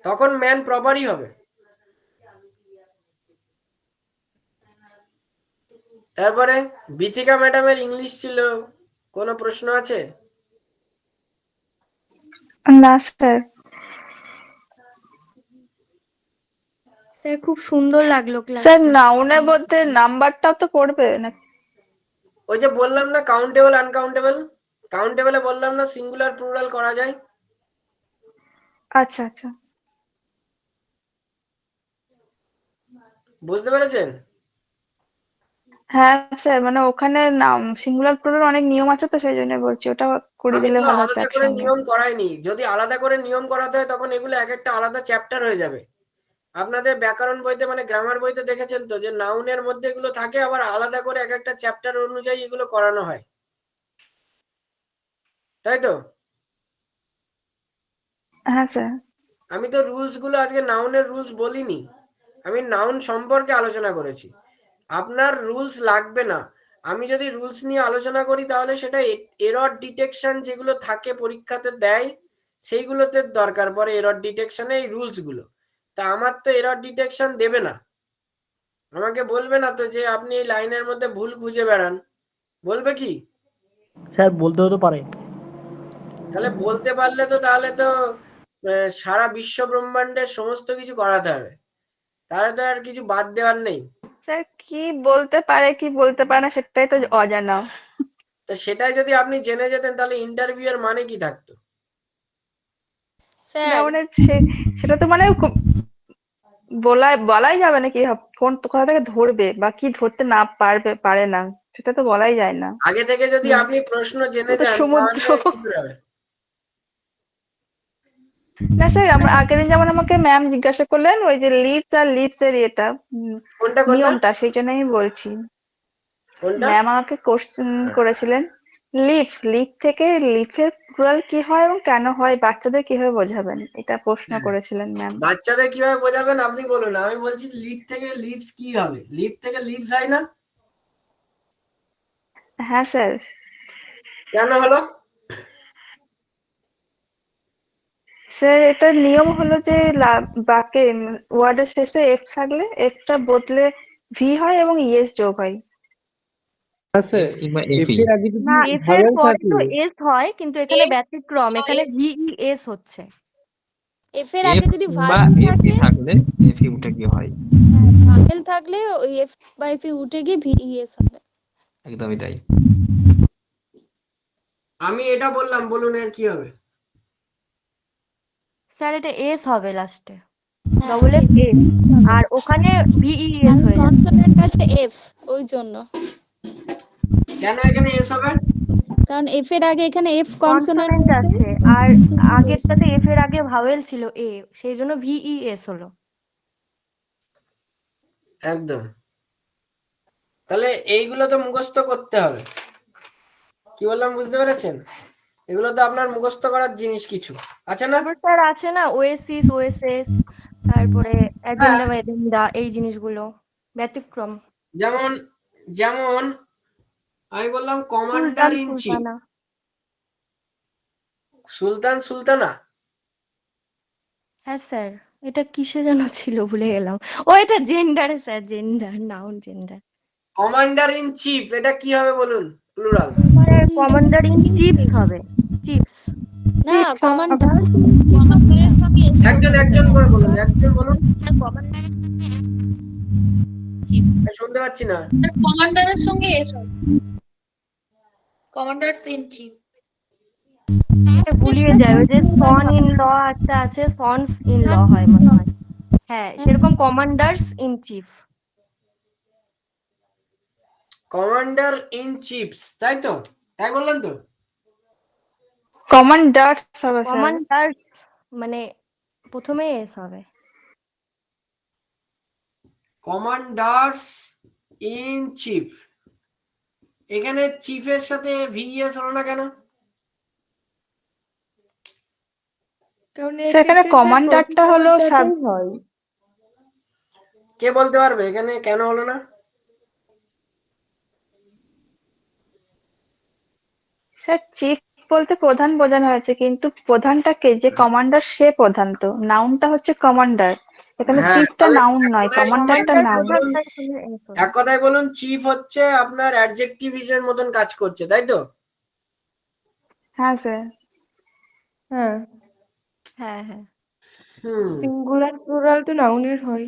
তখন ম্যান প্রপারই হবে। তারপরে বিথিকা ম্যাডামের ইংলিশ ছিল, কোনো প্রশ্ন আছে? না স্যার। স্যার খুব সুন্দর লাগলো ক্লাস। স্যার নাউনের মধ্যে নাম্বারটাও তো পড়বে না? ওই যে বললাম না, কাউন্টেবল আনকাউন্টেবল। কাউন্টেবলে বললাম না সিঙ্গুলার প্লুরাল করা যায়। আচ্ছা আচ্ছা, বুঝতে পেরেছেন? হ্যাঁ স্যার, মানে ওখানে নাম সিঙ্গুলার প্লুরাল অনেক নিয়ম আছে, তো সেই জন্য বলছি ওটা করে আমি দিলে তো ভালো হতো আলাদা করে একসঙ্গে। নিয়ম করাইনি। যদি আলাদা করে নিয়ম করাতে হয় তখন এগুলো এক একটা আলাদা চ্যাপ্টার হয়ে যাবে। আপনাদের ব্যাকরণ বইতে মানে গ্রামার বইতে দেখেছেন তো যে নাউনের মধ্যে এগুলো থাকে, আবার আলাদা করে এক একটা চ্যাপ্টার অনুযায়ী এগুলো করানো হয়, তাই তো? হ্যাঁ স্যার। আমি তো রুলস গুলো আজকে নাউনের রুলস বলিনি, আমি নাউন সম্পর্কে আলোচনা করেছি। আপনার রুলস লাগবে না। আমি যদি রুলস নিয়ে আলোচনা করি তাহলে সেটা এরর ডিটেকশন যেগুলো থাকে পরীক্ষাতে দেয় সেইগুলোতে দরকার পড়ে, এরর ডিটেকশনে এই রুলস গুলো। তা আমার তো এরর ডিটেকশন দেবে না, আমাকে বলবে না তো যে আপনি এই লাইনের মধ্যে ভুল খুঁজে বেড়ান, বলবে কি? স্যার বলতেও তো পারে। তাহলে বলতে পারলে তো তাহলে তো সারা বিশ্ব ব্রহ্মাণ্ডের সমস্ত কিছু করাতে হবে, তাহলে তো আর কিছু বাদ দেওয়ার নেই। স্যার কি বলতে পারে কি বলতে পারে না সেটাই তো অজানা। তো সেটাই যদি আপনি জেনে যেতেন তাহলে ইন্টারভিউ এর মানে কি থাকতো? স্যার মানে সেটা তো মানে বলাই যাবে না কি কোন কোথা থেকে ধরবে বা কি ধরতে না পারে না, সেটা তো বলাই যায় না। আগে থেকে যদি আপনি প্রশ্ন জেনে তো যান সমুদ্র। তাহলে কি করে হবে? না স্যার, আমরা আগের দিন যেমন আমাকে ম্যাম জিজ্ঞাসা করলেন ওই যে লিপস আর লিপস এর এটা কোনটা নিয়মটা, সেই জন্য আমি বলছি। কোনটা? ম্যাম আমাকে কোশ্চেন করেছিলেন লিফ থেকে লিফের প্লুরাল কি হয় এবং কেন হয় বাচ্চাদের কিভাবে বোঝাবেন, এটা প্রশ্ন করেছিলেন ম্যাম। বাচ্চাদের কিভাবে বোঝাবেন আপনি বলুন, আমি বলছি লিভ থেকে লিভস কি হবে, লিভ থেকে লিভস হয় না? হ্যাঁ স্যার। কেন হলো? স্যার এটার নিয়ম হলো যে বাক্যে ওয়ার্ডের শেষে এফ থাকলে এফটা বদলে ভি হয় এবং ইএস যোগ হয়। এফ কিংবা এফি। এর আগে যদি না, এফ এর ভাওয়েল পরে থাকে তো এস হয়, কিন্তু এখানে ব্যতিক্রম, এখানে ভিইএস হচ্ছে। এফ এর এফ আগে যদি কিংবা ভায়েল এফি থাকে, থাকলে এফি উঠে গিয়ে হয়। ভায়েল থাকলে ওই এফ বা এফ উঠে গিয়ে ভিইএস হবে। একদমই তাই। আমি এটা বললাম, বলুন এর কি হবে? স্যার এটা এস হবে লাস্টে, ডবল এফ এস, আর ওখানে ভিইএস হয়ে যাবে। কনসোনেন্ট আছে এফ, ওই জন্য। কেন এখানে এস হবে? কারণ এফ এর আগে এখানে এফ কনসোনেন্ট কনসোনেন্ট আছে, আছে, আর আগেরটাতে এফ এর আগে ভাওয়েল ছিল এ, সেই জন্য ভিইএস হলো। একদম। তাহলে এইগুলো তো মুখস্থ করতে হবে। কি বললাম বুঝতে পেরেছেন? এগুলো তো আপনার মুখস্থ করার জিনিস কিছু আছে না? তারপর স্যার আছে না ওএসিস, ওএসএস, তারপরে এজেন্ডা বা এজেন্ডা, এই জিনিসগুলো ব্যতিক্রম। যেমন যেমন আমি বললাম commander sultan, in chief, sultana. Sultan sultana. হ্যাঁ স্যার, এটা কিসে যেন ছিল ভুলে গেলাম। ও এটা জেন্ডারে sir, gender, noun gender. Commander in chief এটা কি হবে বলুন, প্লুরাল? কমান্ডার ইন চিফস হবে, চিফস। না, কমান্ডার্স চিফ একজন একজন করে বলুন, একজন বলুন। শুনতে পাচ্ছি না। কমান্ডারের সঙ্গে এস হবে, কমান্ডার্স ইন চিফ। গুলিয়ে যায়, ওই যে সন ইন ল একটা আছে, সনস ইন ল হয় মনে হয়। হ্যাঁ, সেরকম commanders in chief. Commander in chiefs, তাই তো? তাই বললেন তো? কমান্ডার্স হবে স্যার। কমান্ডার্স মানে প্রথমে এস হবে। কমান্ডার্স ইন চিফ, এখানে চিফের সাথে ভিএস হলো না কেন? কারণ সেখানে কমান্ডারটা হলো সাব, হয়। কে বলতে পারবে এখানে কেন হলো না? স্যার চিফ বলতে প্রধান বোঝানো হয়েছে, কিন্তু প্রধানটাকে যে কমান্ডার সে প্রধান, তো নাউনটা হচ্ছে কমান্ডার, এখানে হ্যাঁ, চিফটা তাহলে নাউন এক নয়, কথায়- কমান্ডারটা এক নাউন। কথায় বলুন- এক কথায় বলুন চিফ হচ্ছে আপনার অ্যাডজেক্টিভের মতন কাজ করছে, তাই তো? হ্যাঁ স্যার। হ্যাঁ, হ্যাঁ হ্যাঁ। সিঙ্গুলার প্লুরাল তো নাউনের হয়।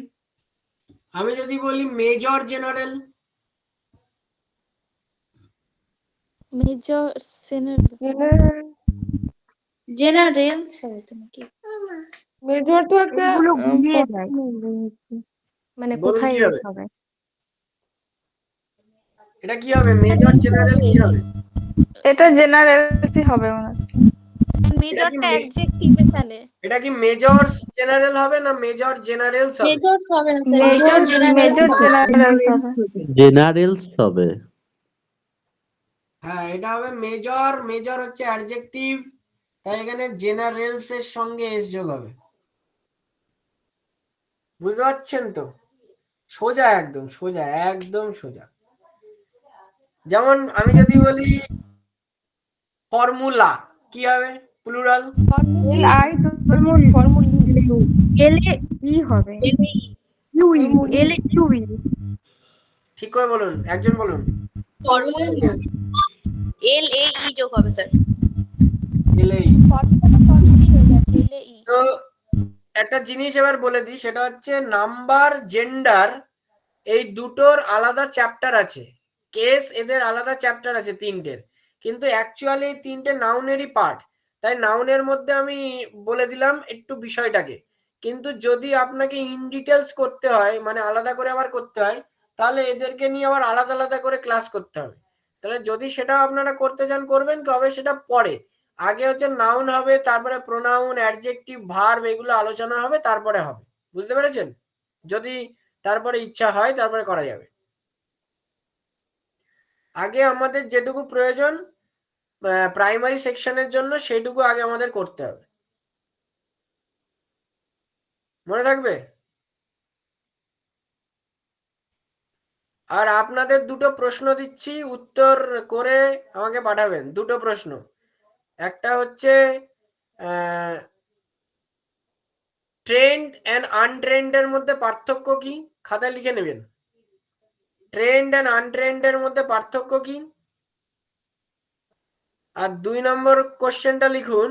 আমি যদি বলি major general, major general, generals হবে তো নাকি? মেজর তো একটা এগুলো গুলিয়ে যায়, মানে বলুন কোথায় কি এস হবে? হবে। এটা কি হবে? মেজর জেনারেল কি হবে? এটা জেনারেলসই হবে মনে হয়। মেজরটা অ্যাডজেক্টিভ এখানে। এটা কি মেজরস জেনারেল হবে না মেজর জেনারেলস হবে? মেজরস হবে না স্যার, মেজর মেজর জেনারেলস হবে। জেনারেলস হবে। হ্যাঁ, এটা হবে মেজর, মেজর হচ্ছে অ্যাডজেক্টিভ, তাই এখানে জেনারেলস এর সঙ্গে এস যোগ হবে। বুঝতে পারছেন তো? সোজা, একদম সোজা, একদম সোজা। যেমন আমি যদি বলি ফর্মুলা, কি হবে প্লুরাল? এল আই এলে ই হবে, ইউই, এলে ইউই। ঠিক করে বলুন, একজন বলুন। এল এ ই যোগ হবে স্যার। এলেই। হয়ে যাচ্ছে এলই। তো একটা জিনিস এবার বলে দিই, সেটা হচ্ছে নাম্বার, জেন্ডার, এই দুটোর আলাদা চ্যাপ্টার আছে, কেস এদের আলাদা চ্যাপ্টার আছে তিনটের, কিন্তু অ্যাকচুয়ালি এই তিনটে নাউনেরই পার্ট, তাই নাউনের মধ্যে আমি বলে দিলাম একটু বিষয়টাকে, কিন্তু যদি আপনাকে ইন ডিটেলস করতে হয়, মানে আলাদা করে আবার করতে হয়, তাহলে এদেরকে নিয়ে আবার আলাদা আলাদা করে ক্লাস করতে হবে। তাহলে যদি সেটা আপনারা করতে চান করবেন, তবে সেটা পরে, আগে হচ্ছে নাউন হবে, তারপরে প্রোনাউন, অ্যাডজেক্টিভ, ভার্ব, এগুলো আলোচনা হবে, তারপরে হবে। বুঝতে পেরেছেন? যদি তারপরে ইচ্ছা হয় তারপরে করা যাবে। আগে আমাদের যেটুকু প্রয়োজন প্রাইমারি সেকশনের জন্য সেইটুকু আগে আমাদের করতে হবে, মনে থাকবে। আর আপনাদের দুটো প্রশ্ন দিচ্ছি, উত্তর করে আমাকে পাঠাবেন। দুটো প্রশ্ন, একটা হচ্ছে ট্রেন্ড অ্যান্ড আনট্রেন্ড এর মধ্যে পার্থক্য কি, খাতায় লিখে নেবেন। ট্রেন্ড অ্যান্ড আনট্রেন্ড এর মধ্যে পার্থক্য কি। আর 2 নম্বর কোশ্চেনটা লিখুন,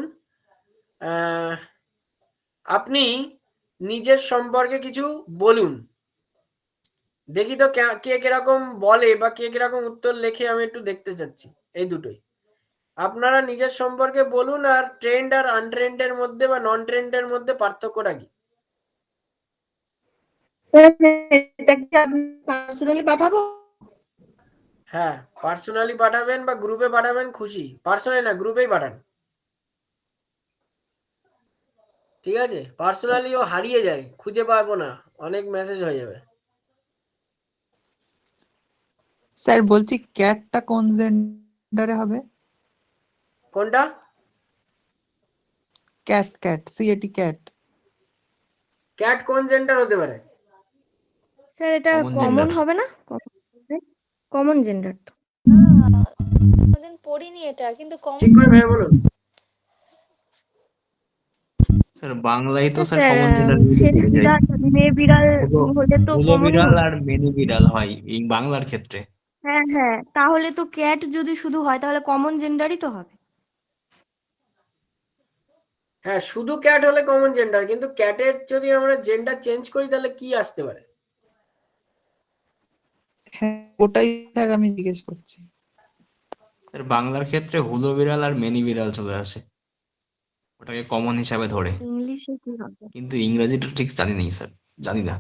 আপনি নিজের সম্পর্কে কিছু বলুন। দেখি তো কে কিরকম বলে বা কে কিরকম উত্তর লেখে, আমি একটু দেখতে চাচ্ছি। এই দুটোই আপনারা নিজের সম্পর্কে বলুন। আর ট্রেন্ড আর আনট্রেন্ড এর মধ্যে বা নন ট্রেন্ড এর মধ্যে পার্থক্যটা কি। এটা কি আপনি পার্সোনালি পাঠাবো? হ্যাঁ, পার্সোনালি পাঠাবেন বা গ্রুপে পাঠাবেন, খুশি। পার্সোনালি না, গ্রুপেই পাঠান, ঠিক আছে। পার্সোনালি ও হারিয়ে যায়, খুঁজে পাবো না, অনেক মেসেজ হয়ে যাবে। স্যার বলছি ক্যাটটা কোন জেন্ডারে হবে? কোনটা? Cat cat CAT cat. Cat কোন জেন্ডার হতে পারে? স্যার এটা Common কমন gender। হবে না? কমন জেন্ডার তো। কোনোদিন পড়িনি এটা, কিন্তু ঠিক করে ভেবে বলুন। স্যার বাংলায় তো স্যার স্যার কমন জেন্ডার ছেলে পড়ে যায়। বিড়াল মেয়ে বিড়াল হলে তো হুলো কমনই বিড়াল হবে। আর মেনি বিড়াল হয় এই বাংলার ক্ষেত্রে। হ্যাঁ হ্যাঁ, তাহলে তো ক্যাট যদি শুধু হয় তাহলে কমন জেন্ডারই তো হবে। হ্যাঁ, শুধু ক্যাট হলে কমন জেন্ডার, কিন্তু ক্যাটের যদি আমরা জেন্ডার চেঞ্জ করি তাহলে কি আসতে পারে? হ্যাঁ ওটাই স্যার আমি জিজ্ঞেস করছি। স্যার বাংলার ক্ষেত্রে হুলো বিড়াল আর মেনি বিড়াল চলে আসে, ওটাকে কমন হিসাবে ধরে। ইংলিশে কি হবে? কিন্তু ইংরেজিটা ঠিক জানি নেই স্যার, জানি না।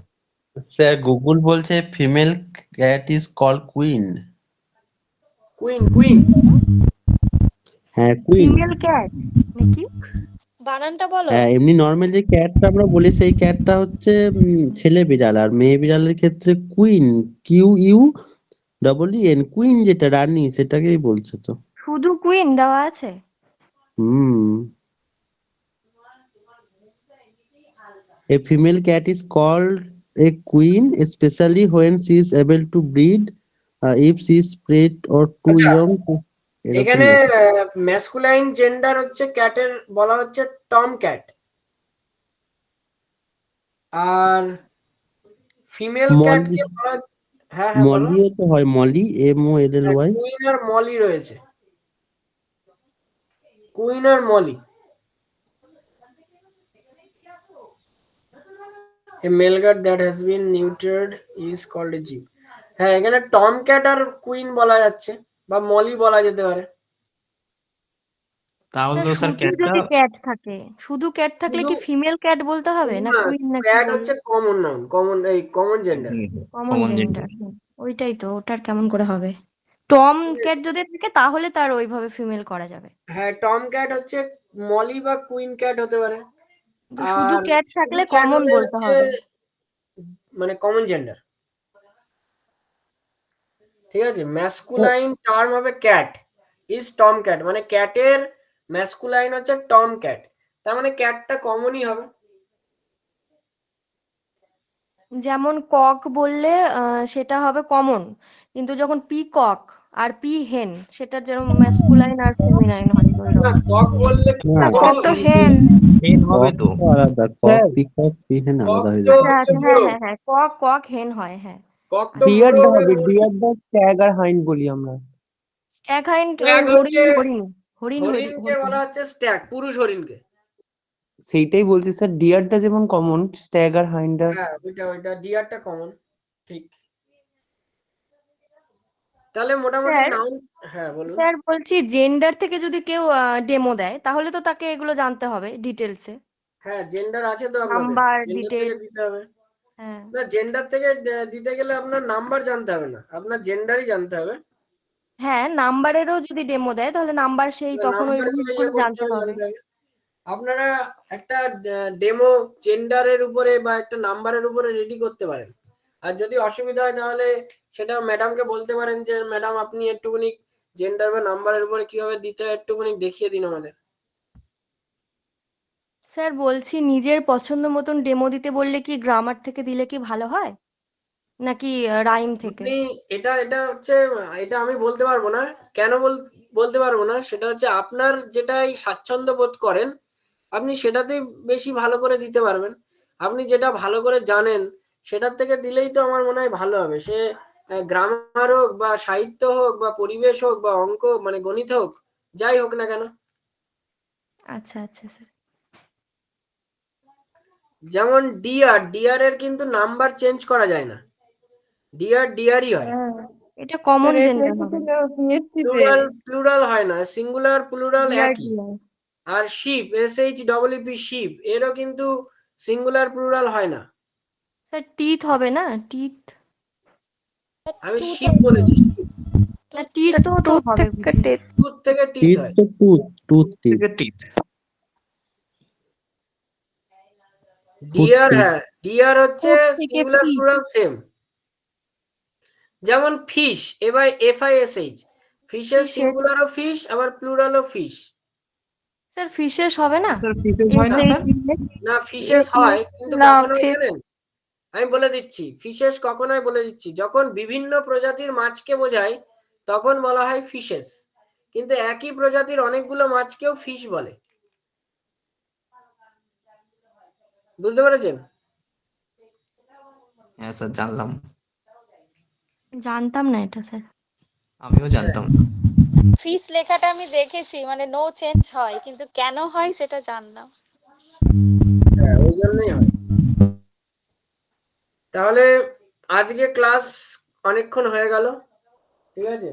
স্যার গুগল বলছে female cat is called queen. Queen, queen. হ্যাঁ কুইন। ফিমেল ক্যাট নাকি? বানানটা বলো। হ্যাঁ এমনি নর্মাল যে ক্যাটটা আমরা বলি সেই ক্যাটটা হচ্ছে ছেলে বিড়াল, আর মেয়ে বিড়ালের ক্ষেত্রে কুইন, QUEEN, কুইন যেটা রানী সেটাকেই বলছে তো। শুধু কুইন দেওয়া আছে? হুম। A female cat is called a queen, especially when she is able to breed, if she is bred or too আচ্ছা, young to এরকম এখানে লেখা। ম্যাসকুলাইন জেন্ডার হচ্ছে ক্যাটের, বলা হচ্ছে টম ক্যাট। আর ফিমেল মলি, ক্যাটকে বলা, হ্যাঁ হ্যাঁ বলো। মলিও তো হয়, মলি MOLLY। কুইন আর মলি রয়েছে, কুইন আর Molly. A male cat that has been neutered is called a jeep. হ্যাঁ, এখানে টম ক্যাট আর কুইন বলা যাচ্ছে, বা মলি বলা যেতে পারে। তাহলে স্যার তো স্যার শুধু ক্যাটটা যদি ক্যাট থাকে, শুধু ক্যাট থাকলে কি ফিমেল ক্যাট বলতে হবে না না, কুইন না কি ক্যাট বলবো? হচ্ছে কমন নাউন, কমন এই common gender. Common common gender. Gender. ওইটাই তো, ওটার কেমন করে হবে? টম ক্যাট যদি থাকে তাহলে তার ওইভাবে ফিমেল করা যাবে। হ্যাঁ, টম ক্যাট হচ্ছে মলি বা কুইন ক্যাট হতে পারে। কিন্তু শুধু আর ক্যাট শুধু থাকলে ক্যাট কমন হলে বলতে হচ্ছে হবে। মানে কমন জেন্ডার, ঠিক আছে। ম্যাসকুলাইন টার্ম হবে ক্যাট ইজ টম ক্যাট, মানে ক্যাটের ম্যাসকুলাইন হচ্ছে টম ক্যাট, তার মানে ক্যাটটা কমনই হবে। যেমন কক বললে সেটা হবে কমন, কিন্তু যখন পিকক আর পি হেন সেটার যেরকম ম্যাসকুলাইন আর ফেমিনাইন হয় ওই না, রকম। কক বললে না কক তো হেন। হেন হবে তো। কক তো আলাদা, কক পিকক পিহেন কক আলাদা হয়ে তো যাবে। আচ্ছা হচ্ছে আচ্ছা, হ্যাঁ বুড়ো, হ্যাঁ হ্যাঁ, কক কক হেন হয়, হ্যাঁ। কক তো ডিয়ার বুড়ো হবে, ডিয়ার দা স্ট্যাগ আর হাইন্ড বলি আমরা। স্ট্যাগ হাইন্ড স্ট্যাগ হচ্ছে, হরিণ হরিণ হরিণ হরিণকে হরিণ। বলা হচ্ছে স্ট্যাগ, পুরুষ হরিণকে। সেইটাই বলছি স্যার, ডিয়ারটা যেমন কমন, স্ট্যাগ আর হাইন্ডটা। হ্যাঁ, ওইটা ডিয়ারটা কমন, ঠিক। তাহলে মোটামুটি স্যার নাউন, হ্যাঁ বলুন। স্যার বলছি জেন্ডার থেকে যদি কেউ ডেমো দেয় তাহলে তো তাকে এগুলো জানতে হবে ডিটেলসে, হ্যাঁ, জেন্ডার আছে তো আপনাদের, নাম্বার জেন্ডার থেকে ডিটেলস। দিতে হবে। হ্যাঁ না, জেন্ডার থেকে দিতে গেলে আপনার নাম্বার জানতে হবে না, আপনার জেন্ডারই জানতে হবে। হ্যাঁ, নাম্বারেরও যদি ডেমো দেয় তাহলে নাম্বার সেই তখন ওই নাম্বার গুলো রুলসগুলো করতে জানতে হবে, হবে। জানতে হবে। আপনারা একটা ডেমো জেন্ডারের উপরে বা একটা নাম্বারের উপরে রেডি করতে পারেন। আর যদি অসুবিধা হয় তাহলে সেটা ম্যাডামকে বলতে পারেন যে ম্যাডাম আপনি একটুখানি জেন্ডার বা নাম্বারের উপরে কিভাবে দিতে হয় একটুখানি দেখিয়ে দিন আমাদের। স্যার বলছি নিজের পছন্দ মতন ডেমো দিতে বললে কি গ্রামার থেকে দিলে কি ভালো হয় নাকি রাইম থেকে? আপনি এটা হচ্ছে, এটা আমি বলতে পারবো না। কেন বলতে পারবো না, সেটা হচ্ছে আপনার যেটাই স্বাচ্ছন্দ্য বোধ করেন আপনি সেটাতেই বেশি ভালো করে দিতে পারবেন। আপনি যেটা ভালো করে জানেন সেটার থেকে দিলেই তো আমার মনে হয় ভালো হবে। সে গ্রামার হোক বা সাহিত্য হোক বা পরিবেশ হোক বা অঙ্ক মানে গণিত হোক, যাই হোক না কেন। আচ্ছা আচ্ছা স্যার। যেমন ডিআর এর কিন্তু নাম্বার চেঞ্জ করা যায় না, ডিআরই হয়। এটা কমন স্যার এটা জেন্ডার হবে। এসেছিল পিএসসি তে। প্লুরাল হয় না, সিঙ্গুলার প্লুরাল ডিআর একই। ডিআর আর শিপ SHEEP শিপ এরও কিন্তু সিঙ্গুলার প্লুরাল হয় না। স্যার টিথ হবে না? টিথ আমি শিপ বলেছি, না টিথ তো টুথ হবে থেকে টেথ। টুথ থেকে টিথ টিথ হয়। তো টুথ টিথ থেকে টিথ। ডিআর, হ্যাঁ ডিআর হচ্ছে ফুট থেকে সিঙ্গুলার ফিট। Plural same. যেমন ফিশ, এবার FISH, ফিশের Fishes। সিঙ্গুলারও ফিশ আবার প্লুরালও ফিশ। স্যার ফিশেস হবে না? স্যার ফিশেস হয় না স্যার? না ফিশেস হয়, কিন্তু না, কখন হয় fish- জানেন? আমি বলে দিচ্ছি, ফিশেস কখন হয় বলে দিচ্ছি। যখন বিভিন্ন প্রজাতির মাছকে বোঝায় তখন বলা হয় ফিশেস, কিন্তু একই প্রজাতির অনেকগুলো মাছকেও ফিশ বলে। বুঝতে পেরেছেন? হ্যাঁ স্যার জানলাম, জানতাম না এটা স্যার। আমিও জানতাম না। ফিস লেখাটা আমি দেখেছি, মানে নো চেঞ্জ হয়, কিন্তু কেন হয় সেটা জানলাম। হ্যাঁ ওই জন্যই হয়। তাহলে আজকে ক্লাস অনেকক্ষণ হয়ে গেল, ঠিক আছে?